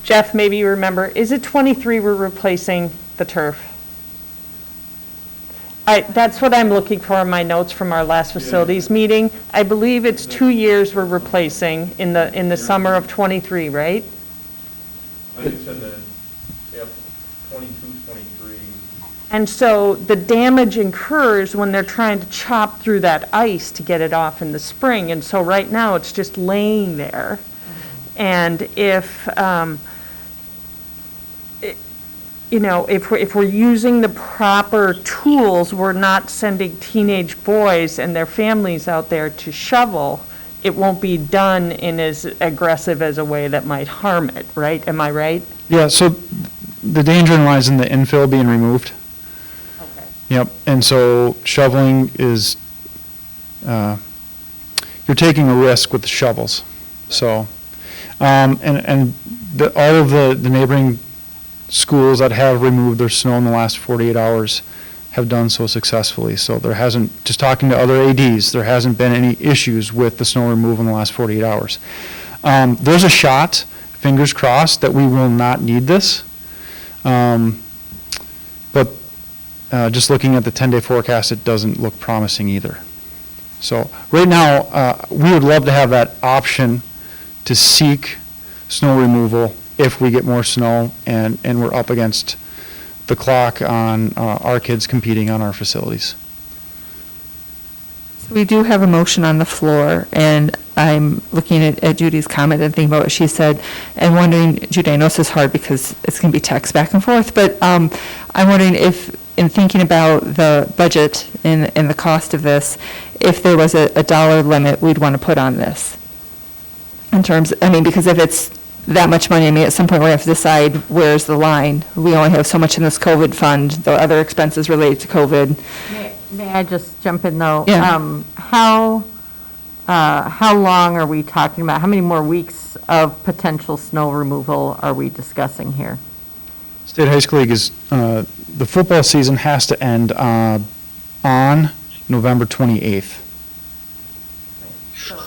Jeff, maybe you remember, is it 23 we're replacing the turf? That's what I'm looking for in my notes from our last facilities meeting. I believe it's 2 years we're replacing in the summer of 23, right?
I think it's in the, 22, 23.
And so the damage incurs when they're trying to chop through that ice to get it off in the spring. And so right now, it's just laying there. And if we're using the proper tools, we're not sending teenage boys and their families out there to shovel, it won't be done in as aggressive as a way that might harm it, right? Am I right?
Yeah, so the danger lies in the infill being removed.
Okay.
Yep, and so shoveling is, you're taking a risk with the shovels. So, all of the neighboring schools that have removed their snow in the last 48 hours have done so successfully. So there hasn't, just talking to other ADs, there hasn't been any issues with the snow removal in the last 48 hours. There's a shot, fingers crossed, that we will not need this. But just looking at the 10-day forecast, it doesn't look promising either. So right now, we would love to have that option to seek snow removal if we get more snow and we're up against the clock on our kids competing on our facilities.
We do have a motion on the floor, and I'm looking at Judy's comment and thinking about what she said, and wondering, Judy, I know this is hard because it's going to be text back and forth, but I'm wondering if, in thinking about the budget and the cost of this, if there was a dollar limit we'd want to put on this. In terms, I mean, because if it's that much money, I mean, at some point we have to decide where's the line. We only have so much in this COVID fund, the other expenses related to COVID.
May I just jump in, though?
Yeah.
How long are we talking about? How many more weeks of potential snow removal are we discussing here?
State High School League is, the football season has to end on November 28th.
So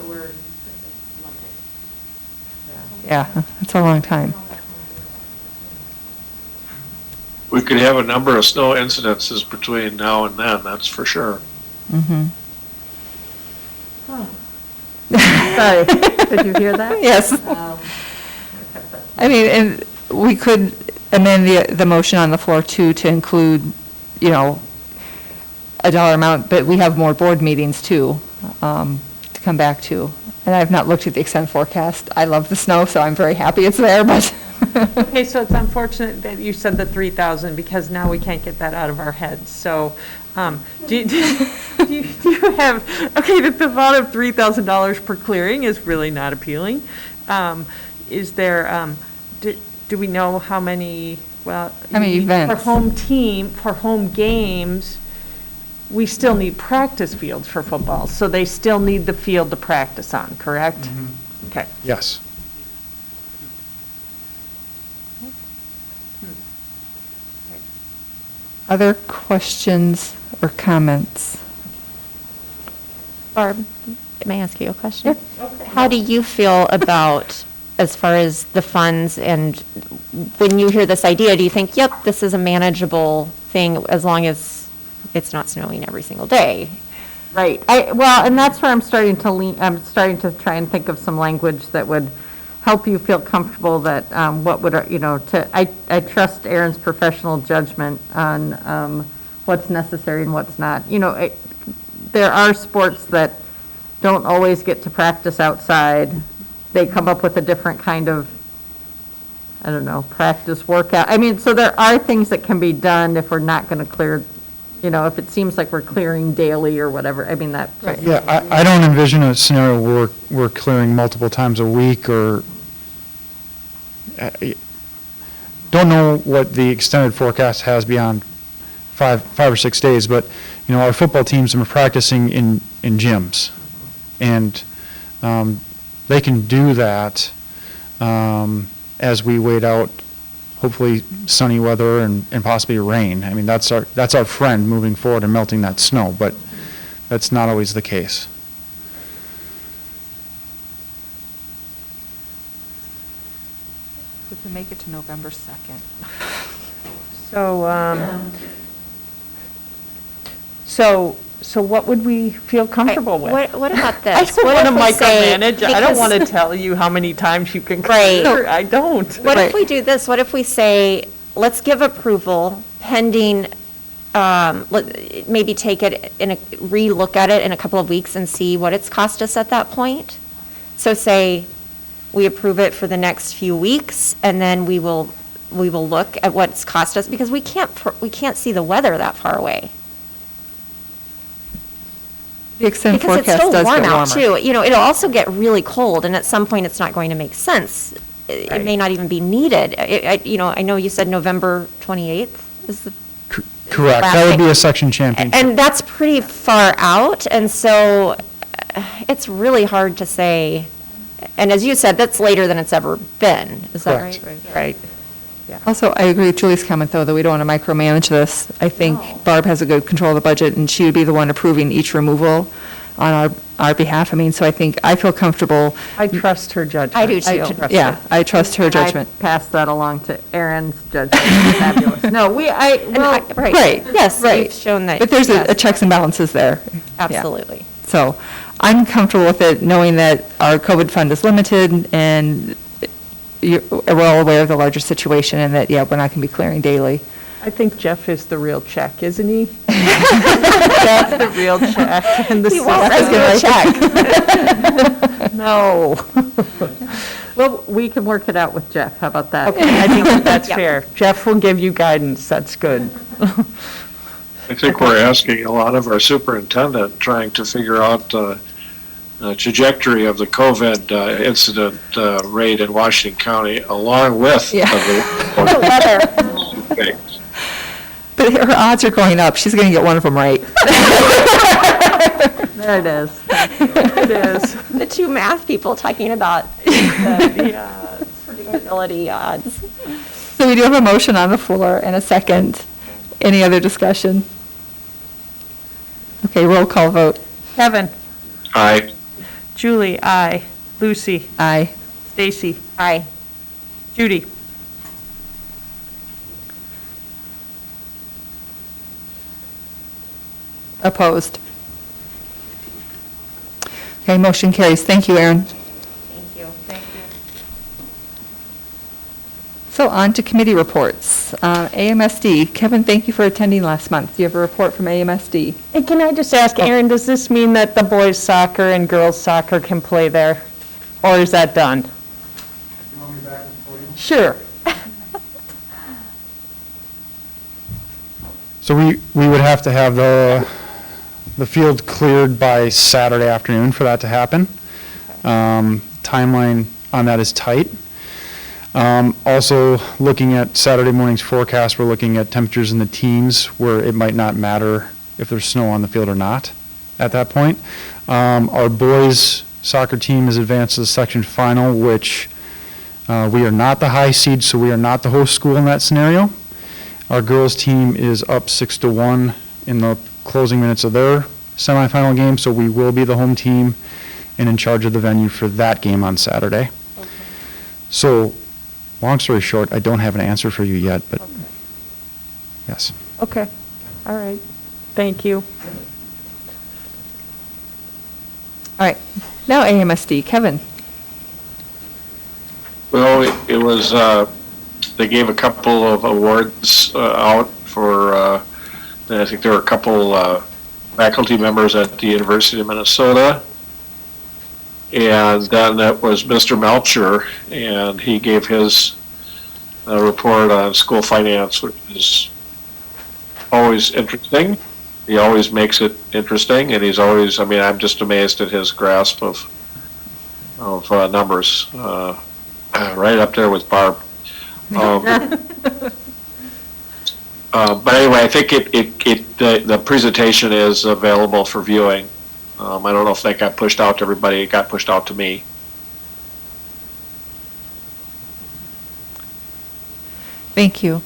we're,
Yeah, it's a long time.
We could have a number of snow incidences between now and then, that's for sure.
Mm-hmm.
sorry, did you hear that?
Yes. I mean, and we could amend the motion on the floor too to include, you know, a dollar amount, but we have more board meetings too, to come back to. And I've not looked at the extent forecast. I love the snow, so I'm very happy it's there, but.
Okay, so it's unfortunate that you said the 3,000, because now we can't get that out of our heads. So, do you have, okay, the thought of $3,000 per clearing is really not appealing. Is there, do we know how many, well.
How many events?
For home games, we still need practice fields for football, so they still need the field to practice on, correct? Okay.
Yes.
Other questions or comments?
Barb, may I ask you a question? How do you feel about, as far as the funds, and when you hear this idea, do you think, yep, this is a manageable thing as long as it's not snowing every single day?
Right. Well, and that's where I'm starting to try and think of some language that would help you feel comfortable that, what would, I trust Aaron's professional judgment on what's necessary and what's not. There are sports that don't always get to practice outside. They come up with a different kind of, I don't know, practice workout. I mean, so there are things that can be done if we're not going to clear, if it seems like we're clearing daily or whatever. I mean, that.
Right.
Yeah, I don't envision a scenario where we're clearing multiple times a week, or don't know what the extended forecast has beyond five or 6 days, but our football teams are practicing in gyms, and they can do that as we wait out hopefully sunny weather and possibly rain. I mean, that's our friend moving forward and melting that snow, but that's not always the case.
We can make it to November 2nd.
So what would we feel comfortable with?
What about this?
I don't
What
want to
if we say-
micromanage. I don't
because-
want to tell you how many times you can
Right.
clear. I don't.
What if we do this? What if we say, let's give approval pending, maybe take it re-look at it in a couple of weeks and see what it's cost us at that point? So say we approve it for the next few weeks, and then we will look at what it's cost us, because we can't see the weather that far away.
The extent
Because it's
forecast
still
does
warm
get
out
warmer.
too. It'll also get really cold, and at some point, it's not going to make sense. It may not even be needed. I know you said November 28th is the.
Correct. That would be a section championship.
And that's pretty far out, and so it's really hard to say. And as you said, that's later than it's ever been. Is that right?
Correct.
Right.
Also, I agree with Julie's comment, though, that we don't want to micromanage this. I think Barb has a good control of the budget, and she would be the one approving each removal on our behalf. I mean, so I feel comfortable.
I trust her judgment.
I do too.
Yeah, I trust her judgment.
I pass that along to Aaron's judgment. Fabulous. No,
Right, yes,
Right.
you've shown that.
But there's a
yes,
checks and balances there. Yeah.
Absolutely.
So I'm comfortable with it, knowing that our COVID fund is limited, and we're all aware of the larger situation and that, yeah, we're not going to be clearing daily.
I think Jeff is the real check, isn't he? That's the real check. And the
He won't write you a check.
No.
Well, we can work it out with Jeff. How about that?
Okay, I think that's
Yep.
fair. Jeff will give you guidance. That's good.
I think we're asking a lot of our superintendent, trying to figure out the trajectory of the COVID incident rate in Washington County, along with
Yeah.
the weather.
But her odds are going up. She's going to get one of them right.
There it is. It is.
The two math people talking about the predictability odds.
So we do have a motion on the floor and a second. Any other discussion? Okay, roll call vote.
Kevin?
Aye.
Julie, aye. Lucy?
Aye.
Stacy?
Aye.
Judy?
Opposed? Okay, motion carries. Thank you, Erin.
Thank you. Thank you.
So on to committee reports. AMSD, Kevin, thank you for attending last month. Do you have a report from AMSD?
And can I just ask, Aaron, does this mean that the boys' soccer and girls' soccer can play there? Or is that done?
You want me back at the podium?
Sure.
So we would have to have the field cleared by Saturday afternoon for that to happen. Timeline on that is tight. Also, looking at Saturday morning's forecast, we're looking at temperatures in the teens where it might not matter if there's snow on the field or not at that point. Our boys soccer team is advanced to the section final, which we are not the high seed, so we are not the host school in that scenario. Our girls' team is up 6-1 in the closing minutes of their semifinal game, so we will be the home team and in charge of the venue for that game on Saturday.
Okay.
So, long story short, I don't have an answer for you yet, but yes.
Okay, all right. Thank you.
All right, now AMSD, Kevin.
Well, it was, they gave a couple of awards out for, I think there were a couple faculty members at the University of Minnesota. And then that was Mr. Melcher, and he gave his report on school finance, which is always interesting. He always makes it interesting, and he's always, I mean, I'm just amazed at his grasp of numbers. Right up there with Barb. But anyway, I think the presentation is available for viewing. I don't know if that got pushed out to everybody. It got pushed out to me.
Thank you.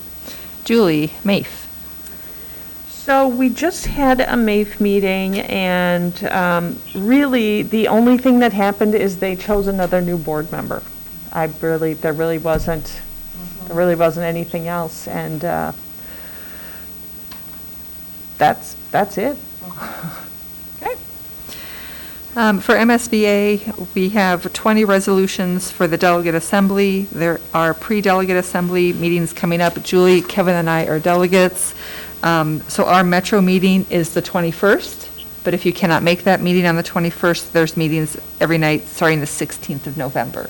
Julie, Maeve.
So we just had a MAFE meeting, and really, the only thing that happened is they chose another new board member. There really wasn't anything else, and that's it.
Okay. For MSBA, we have 20 resolutions for the delegate assembly. There are pre-delegate assembly meetings coming up. Julie, Kevin, and I are delegates. So our Metro meeting is the 21st, but if you cannot make that meeting on the 21st, there's meetings every night starting the 16th of November.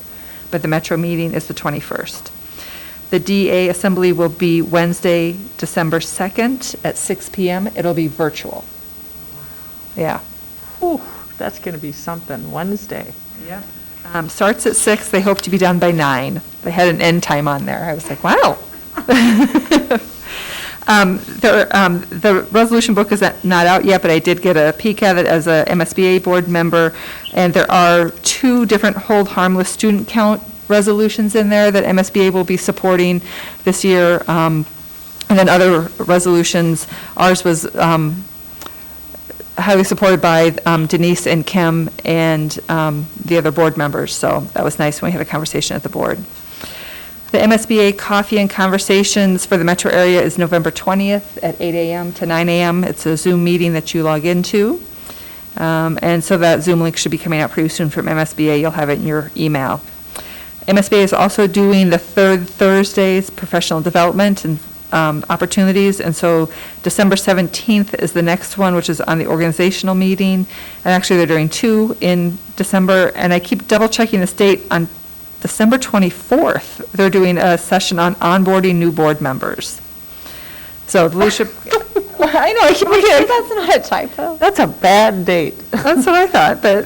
But the Metro meeting is the 21st. The DA assembly will be Wednesday, December 2nd at 6 p.m. It'll be virtual. Yeah.
Ooh, that's going to be something, Wednesday.
Yeah. Starts at 6, they hope to be done by 9. They had an end time on there. I was like, wow. The resolution book is not out yet, but I did get a peek at it as a MSBA board member, and there are 2 different hold harmless student count resolutions in there that MSBA will be supporting this year, and then other resolutions. Ours was highly supported by Denise and Kim and the other board members, so that was nice when we had a conversation at the board. The MSBA Coffee and Conversations for the metro area is November 20th at 8 a.m. to 9 a.m. It's a Zoom meeting that you log into. And so that Zoom link should be coming out pretty soon from MSBA. You'll have it in your email. MSBA is also doing the third Thursdays professional development and opportunities, and so December 17th is the next one, which is on the organizational meeting, and actually they're doing 2 in December, and I keep double checking the date. On December 24th, they're doing a session on onboarding new board members. So the leadership, I know, I keep forgetting.
That's not a typo.
That's a bad date.
That's what I thought, but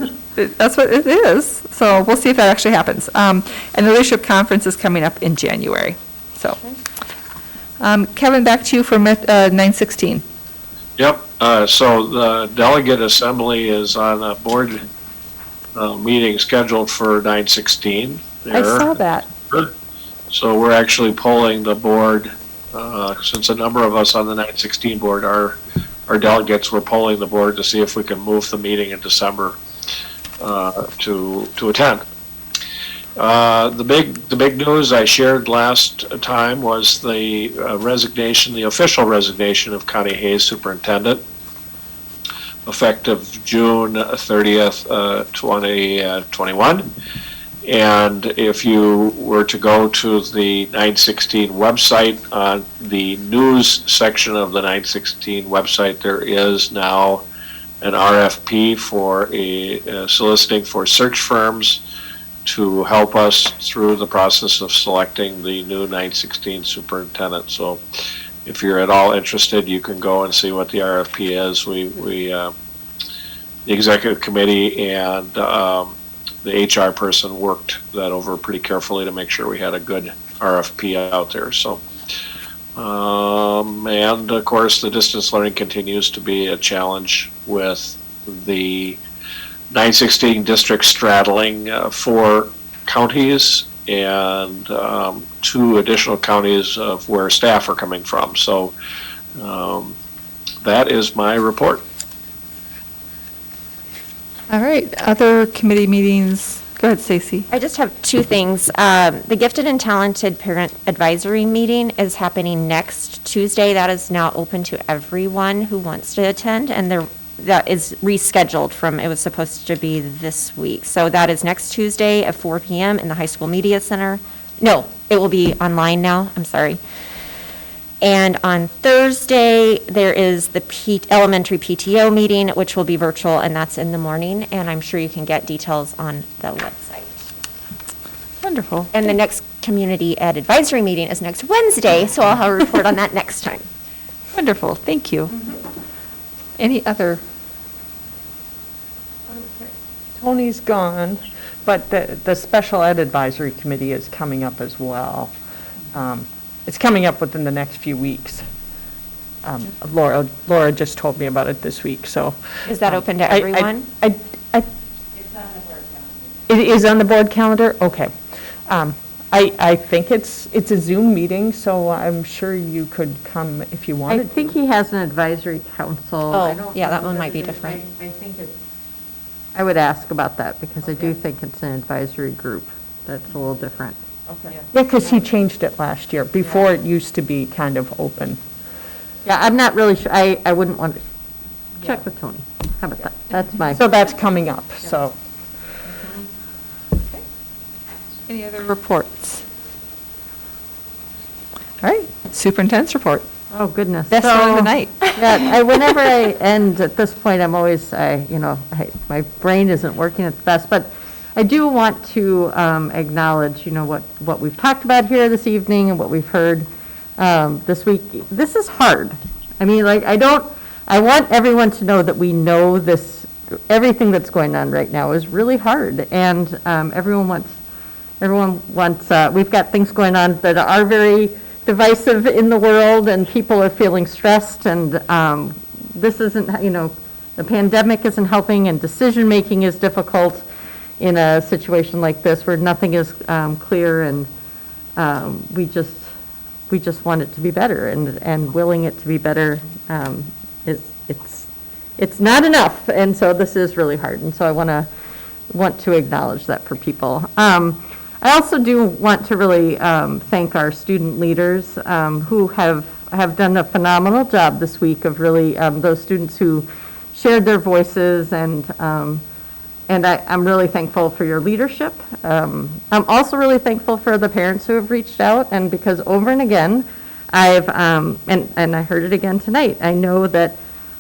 that's what it is. So we'll see if that actually happens. And the leadership conference is coming up in January. So, Kevin, back to you for 916.
Yep, so the delegate assembly is on a board meeting scheduled for 9/16.
I saw that.
So we're actually polling the board, since a number of us on the 9/16 board are delegates, we're polling the board to see if we can move the meeting in December to attend. The big news I shared last time was the resignation, the official resignation of Connie Hayes, superintendent, effective June 30th, 2021. And if you were to go to the 916 website, on the news section of the 916 website, there is now an RFP for soliciting for search firms to help us through the process of selecting the new 916 superintendent. So if you're at all interested, you can go and see what the RFP is. The executive committee and the HR person worked that over pretty carefully to make sure we had a good RFP out there. So, and of course, the distance learning continues to be a challenge with the 916 districts straddling 4 counties and 2 additional counties of where staff are coming from. So that is my report.
All right, other committee meetings. Go ahead, Stacy.
I just have 2 things. The Gifted and Talented Parent Advisory Meeting is happening next Tuesday. That is now open to everyone who wants to attend, and that is rescheduled from, it was supposed to be this week. So that is next Tuesday at 4 p.m. in the High School Media Center. No, it will be online now, I'm sorry. And on Thursday, there is the elementary PTO meeting, which will be virtual, and that's in the morning, and I'm sure you can get details on the website.
Wonderful.
And the next Community Ed Advisory meeting is next Wednesday, so I'll have a report on that next time.
Wonderful, thank you. Any other?
Tony's gone, but the Special Ed Advisory Committee is coming up as well. It's coming up within the next few weeks. Laura just told me about it this week, so.
Is that open to everyone?
It's on the board calendar. It is on the board calendar? Okay. I think it's a Zoom meeting, so I'm sure you could come if you wanted
I think he has an advisory council. I
Oh,
don't
yeah, that
know
one might be
if it-
different.
I think I would ask about that, because I do think it's an advisory group that's a little different.
Okay. Yeah, because he changed it last year. Before, it used to be kind of open.
Yeah, I'm not really sure, I wouldn't want to, check with Tony. How about that? That's my.
So that's coming up, so.
Any other reports? All right, superintendent's report.
Oh, goodness.
Best one of the night.
Yeah, whenever I end at this point, I'm always, my brain isn't working at the best, but I do want to acknowledge, what we've talked about here this evening and what we've heard this week. This is hard. I mean, I want everyone to know that we know this, everything that's going on right now is really hard, and everyone wants, we've got things going on that are very divisive in the world, and people are feeling stressed, and this isn't, the pandemic isn't helping, and decision-making is difficult in a situation like this where nothing is clear, and we just want it to be better, and willing it to be better it's not enough, and so this is really hard, and so I want to acknowledge that for people. I also do want to really thank our student leaders who have done a phenomenal job this week of really those students who shared their voices and I'm really thankful for your leadership. I'm also really thankful for the parents who have reached out, and because over and again, I've, and I heard it again tonight, I know that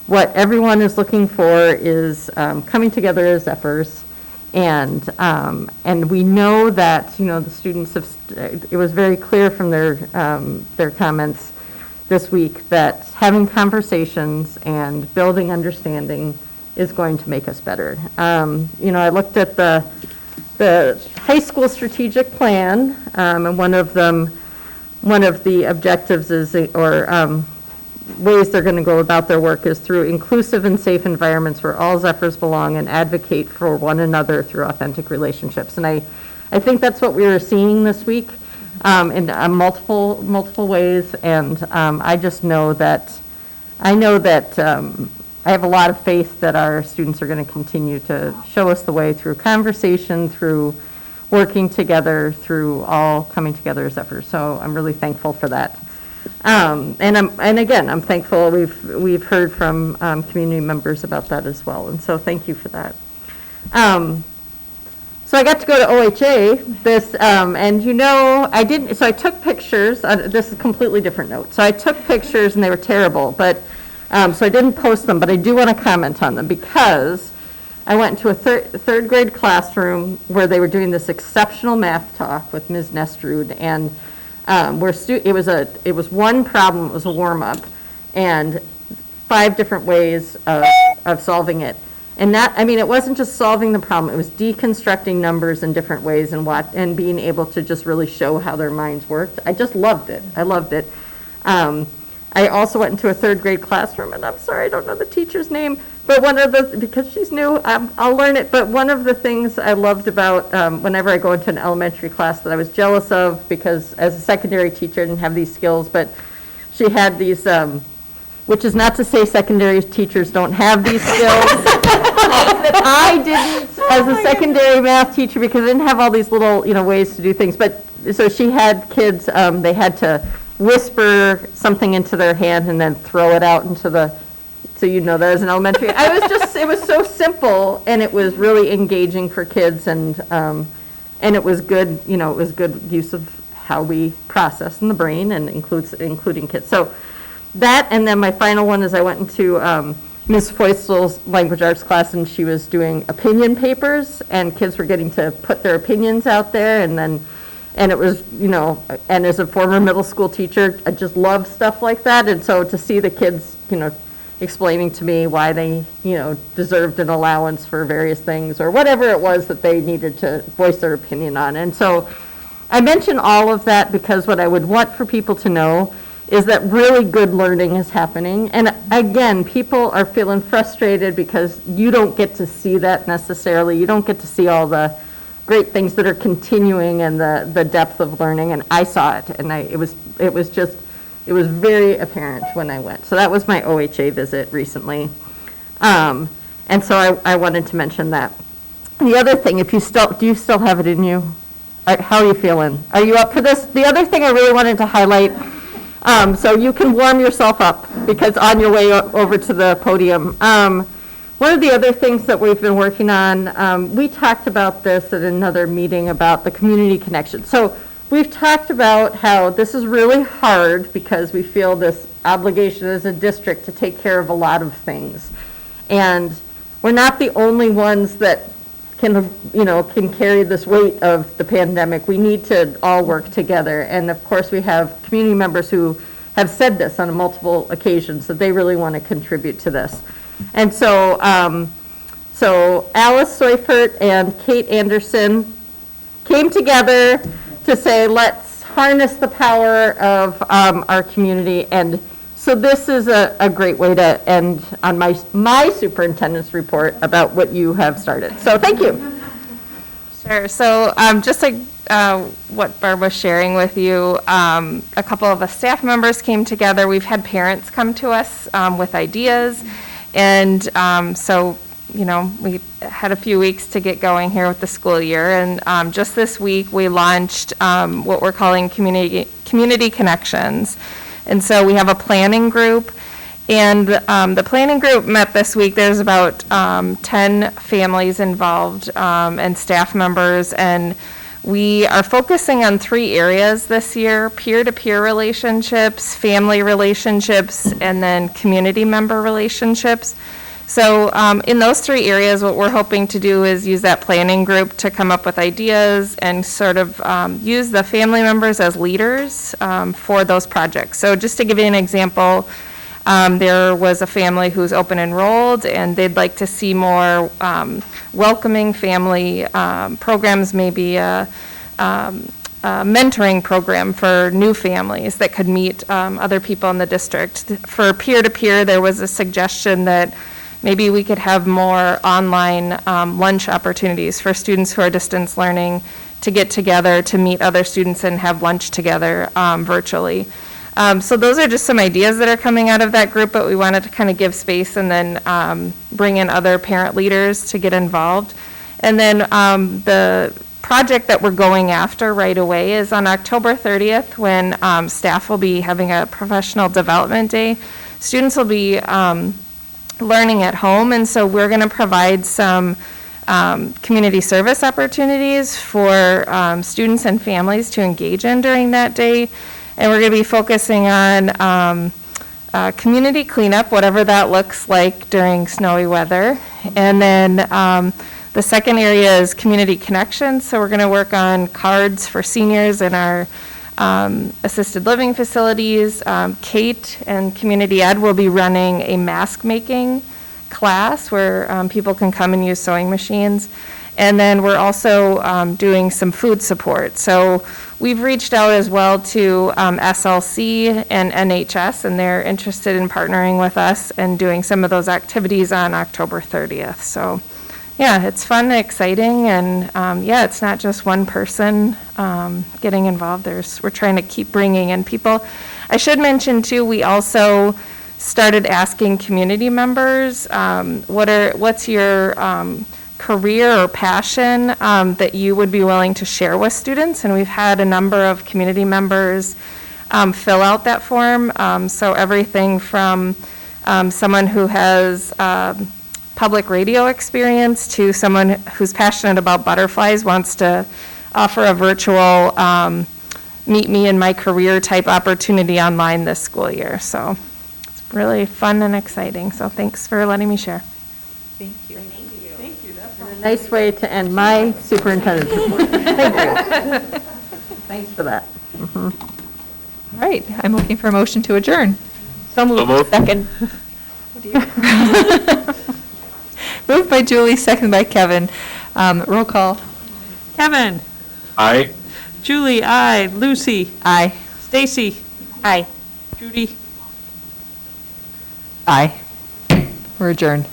what everyone is looking for is coming together as Zephyrs, and we know that, the students have, it was very clear from their comments this week that having conversations and building understanding is going to make us better. I looked at the high school strategic plan, and one of the objectives is, or ways they're going to go about their work is through inclusive and safe environments where all Zephyrs belong and advocate for one another through authentic relationships. And I think that's what we were seeing this week in multiple ways. And I just know that, I have a lot of faith that our students are going to continue to show us the way through conversation, through working together, through all coming together as Zephyrs. So I'm really thankful for that. And again, I'm thankful we've heard from community members about that as well. And so thank you for that. So I got to go to OHA this, and I took pictures. This is a completely different note. So I took pictures and they were terrible, but so I didn't post them, but I do want to comment on them because I went into a third grade classroom where they were doing this exceptional math talk with Ms. Nestrud, and it was one problem, it was a warm-up, and 5 different ways of solving it. And it wasn't just solving the problem, it was deconstructing numbers in different ways and being able to just really show how their minds worked. I just loved it. I loved it. I also went into a third grade classroom, and I'm sorry, I don't know the teacher's name, but because she's new, I'll learn it, but one of the things I loved about whenever I go into an elementary class that I was jealous of, because as a secondary teacher I didn't have these skills, but she had these, which is not to say secondary teachers don't have these skills. I didn't as a secondary math teacher because I didn't have all these little, ways to do things, but so she had kids, they had to whisper something into their hand and then throw it out into so that as an elementary. It was so simple, and it was really engaging for kids, and it was good, it was good use of how we process in the brain, and including kids. So that, and then my final one is I went into Ms. Feustel's language arts class, and she was doing opinion papers, and kids were getting to put their opinions out there, and it was, and as a former middle school teacher, I just love stuff like that. And so to see the kids, explaining to me why they, deserved an allowance for various things or whatever it was that they needed to voice their opinion on. And so I mention all of that because what I would want for people to know is that really good learning is happening. And again, people are feeling frustrated because you don't get to see that necessarily. You don't get to see all the great things that are continuing and the depth of learning, and I saw it, and it was very apparent when I went. So that was my OHA visit recently, and so I wanted to mention that. The other thing, do you still have it in you? How are you feeling? Are you up for this? The other thing I really wanted to highlight, so you can warm yourself up because on your way over to the podium. One of the other things that we've been working on, we talked about this at another meeting about the community connection. So we've talked about how this is really hard because we feel this obligation as a district to take care of a lot of things. And we're not the only ones that can carry this weight of the pandemic. We need to all work together. And of course, we have community members who have said this on multiple occasions that they really want to contribute to this. And so, Alice Seufert and Kate Anderson came together to say, let's harness the power of our community. And so this is a great way to end on my superintendent's report about what you have started. So thank you.
Sure. So just like what Barb was sharing with you, a couple of us staff members came together. We've had parents come to us with ideas. And so, we had a few weeks to get going here with the school year. And just this week, we launched what we're calling Community Connections. And so we have a planning group, And the planning group met this week. There's about 10 families involved and staff members, and we are focusing on 3 areas this year: peer-to-peer relationships, family relationships, and then community member relationships. So in those 3 areas, what we're hoping to do is use that planning group to come up with ideas and sort of use the family members as leaders for those projects. So just to give you an example, there was a family who's open enrolled, and they'd like to see more welcoming family programs, maybe a mentoring program for new families that could meet other people in the district. For peer-to-peer, there was a suggestion that maybe we could have more online lunch opportunities for students who are distance learning to get together, to meet other students and have lunch together virtually. So those are just some ideas that are coming out of that group, but we wanted to kind of give space and then bring in other parent leaders to get involved. And then the project that we're going after right away is on October 30th, when staff will be having a professional development day. Students will be learning at home, and so we're going to provide some community service opportunities for students and families to engage in during that day. And we're going to be focusing on community cleanup, whatever that looks like during snowy weather. And then the second area is community connections. So we're going to work on cards for seniors in our assisted living facilities. Kate and Community Ed will be running a mask making class where people can come and use sewing machines. And then we're also doing some food support. So we've reached out as well to SLC and NHS, and they're interested in partnering with us and doing some of those activities on October 30th. So yeah, it's fun and exciting, and yeah, it's not just one person getting involved. We're trying to keep bringing in people. I should mention too, we also started asking community members, what's your career or passion that you would be willing to share with students? And we've had a number of community members fill out that form. So everything from someone who has public radio experience to someone who's passionate about butterflies, wants to offer a virtual meet me in my career type opportunity online this school year. So it's really fun and exciting. So thanks for letting me share.
Thank you. Thank you. That's a nice way to end my superintendent's report. Thank you. Thanks for that.
All right, I'm looking for a motion to adjourn.
So moved.
Second.
Moved by Julie, seconded by Kevin. Roll call.
Kevin.
Aye.
Julie, aye. Lucy.
Aye.
Stacy.
Aye.
Judy.
Aye. We're adjourned.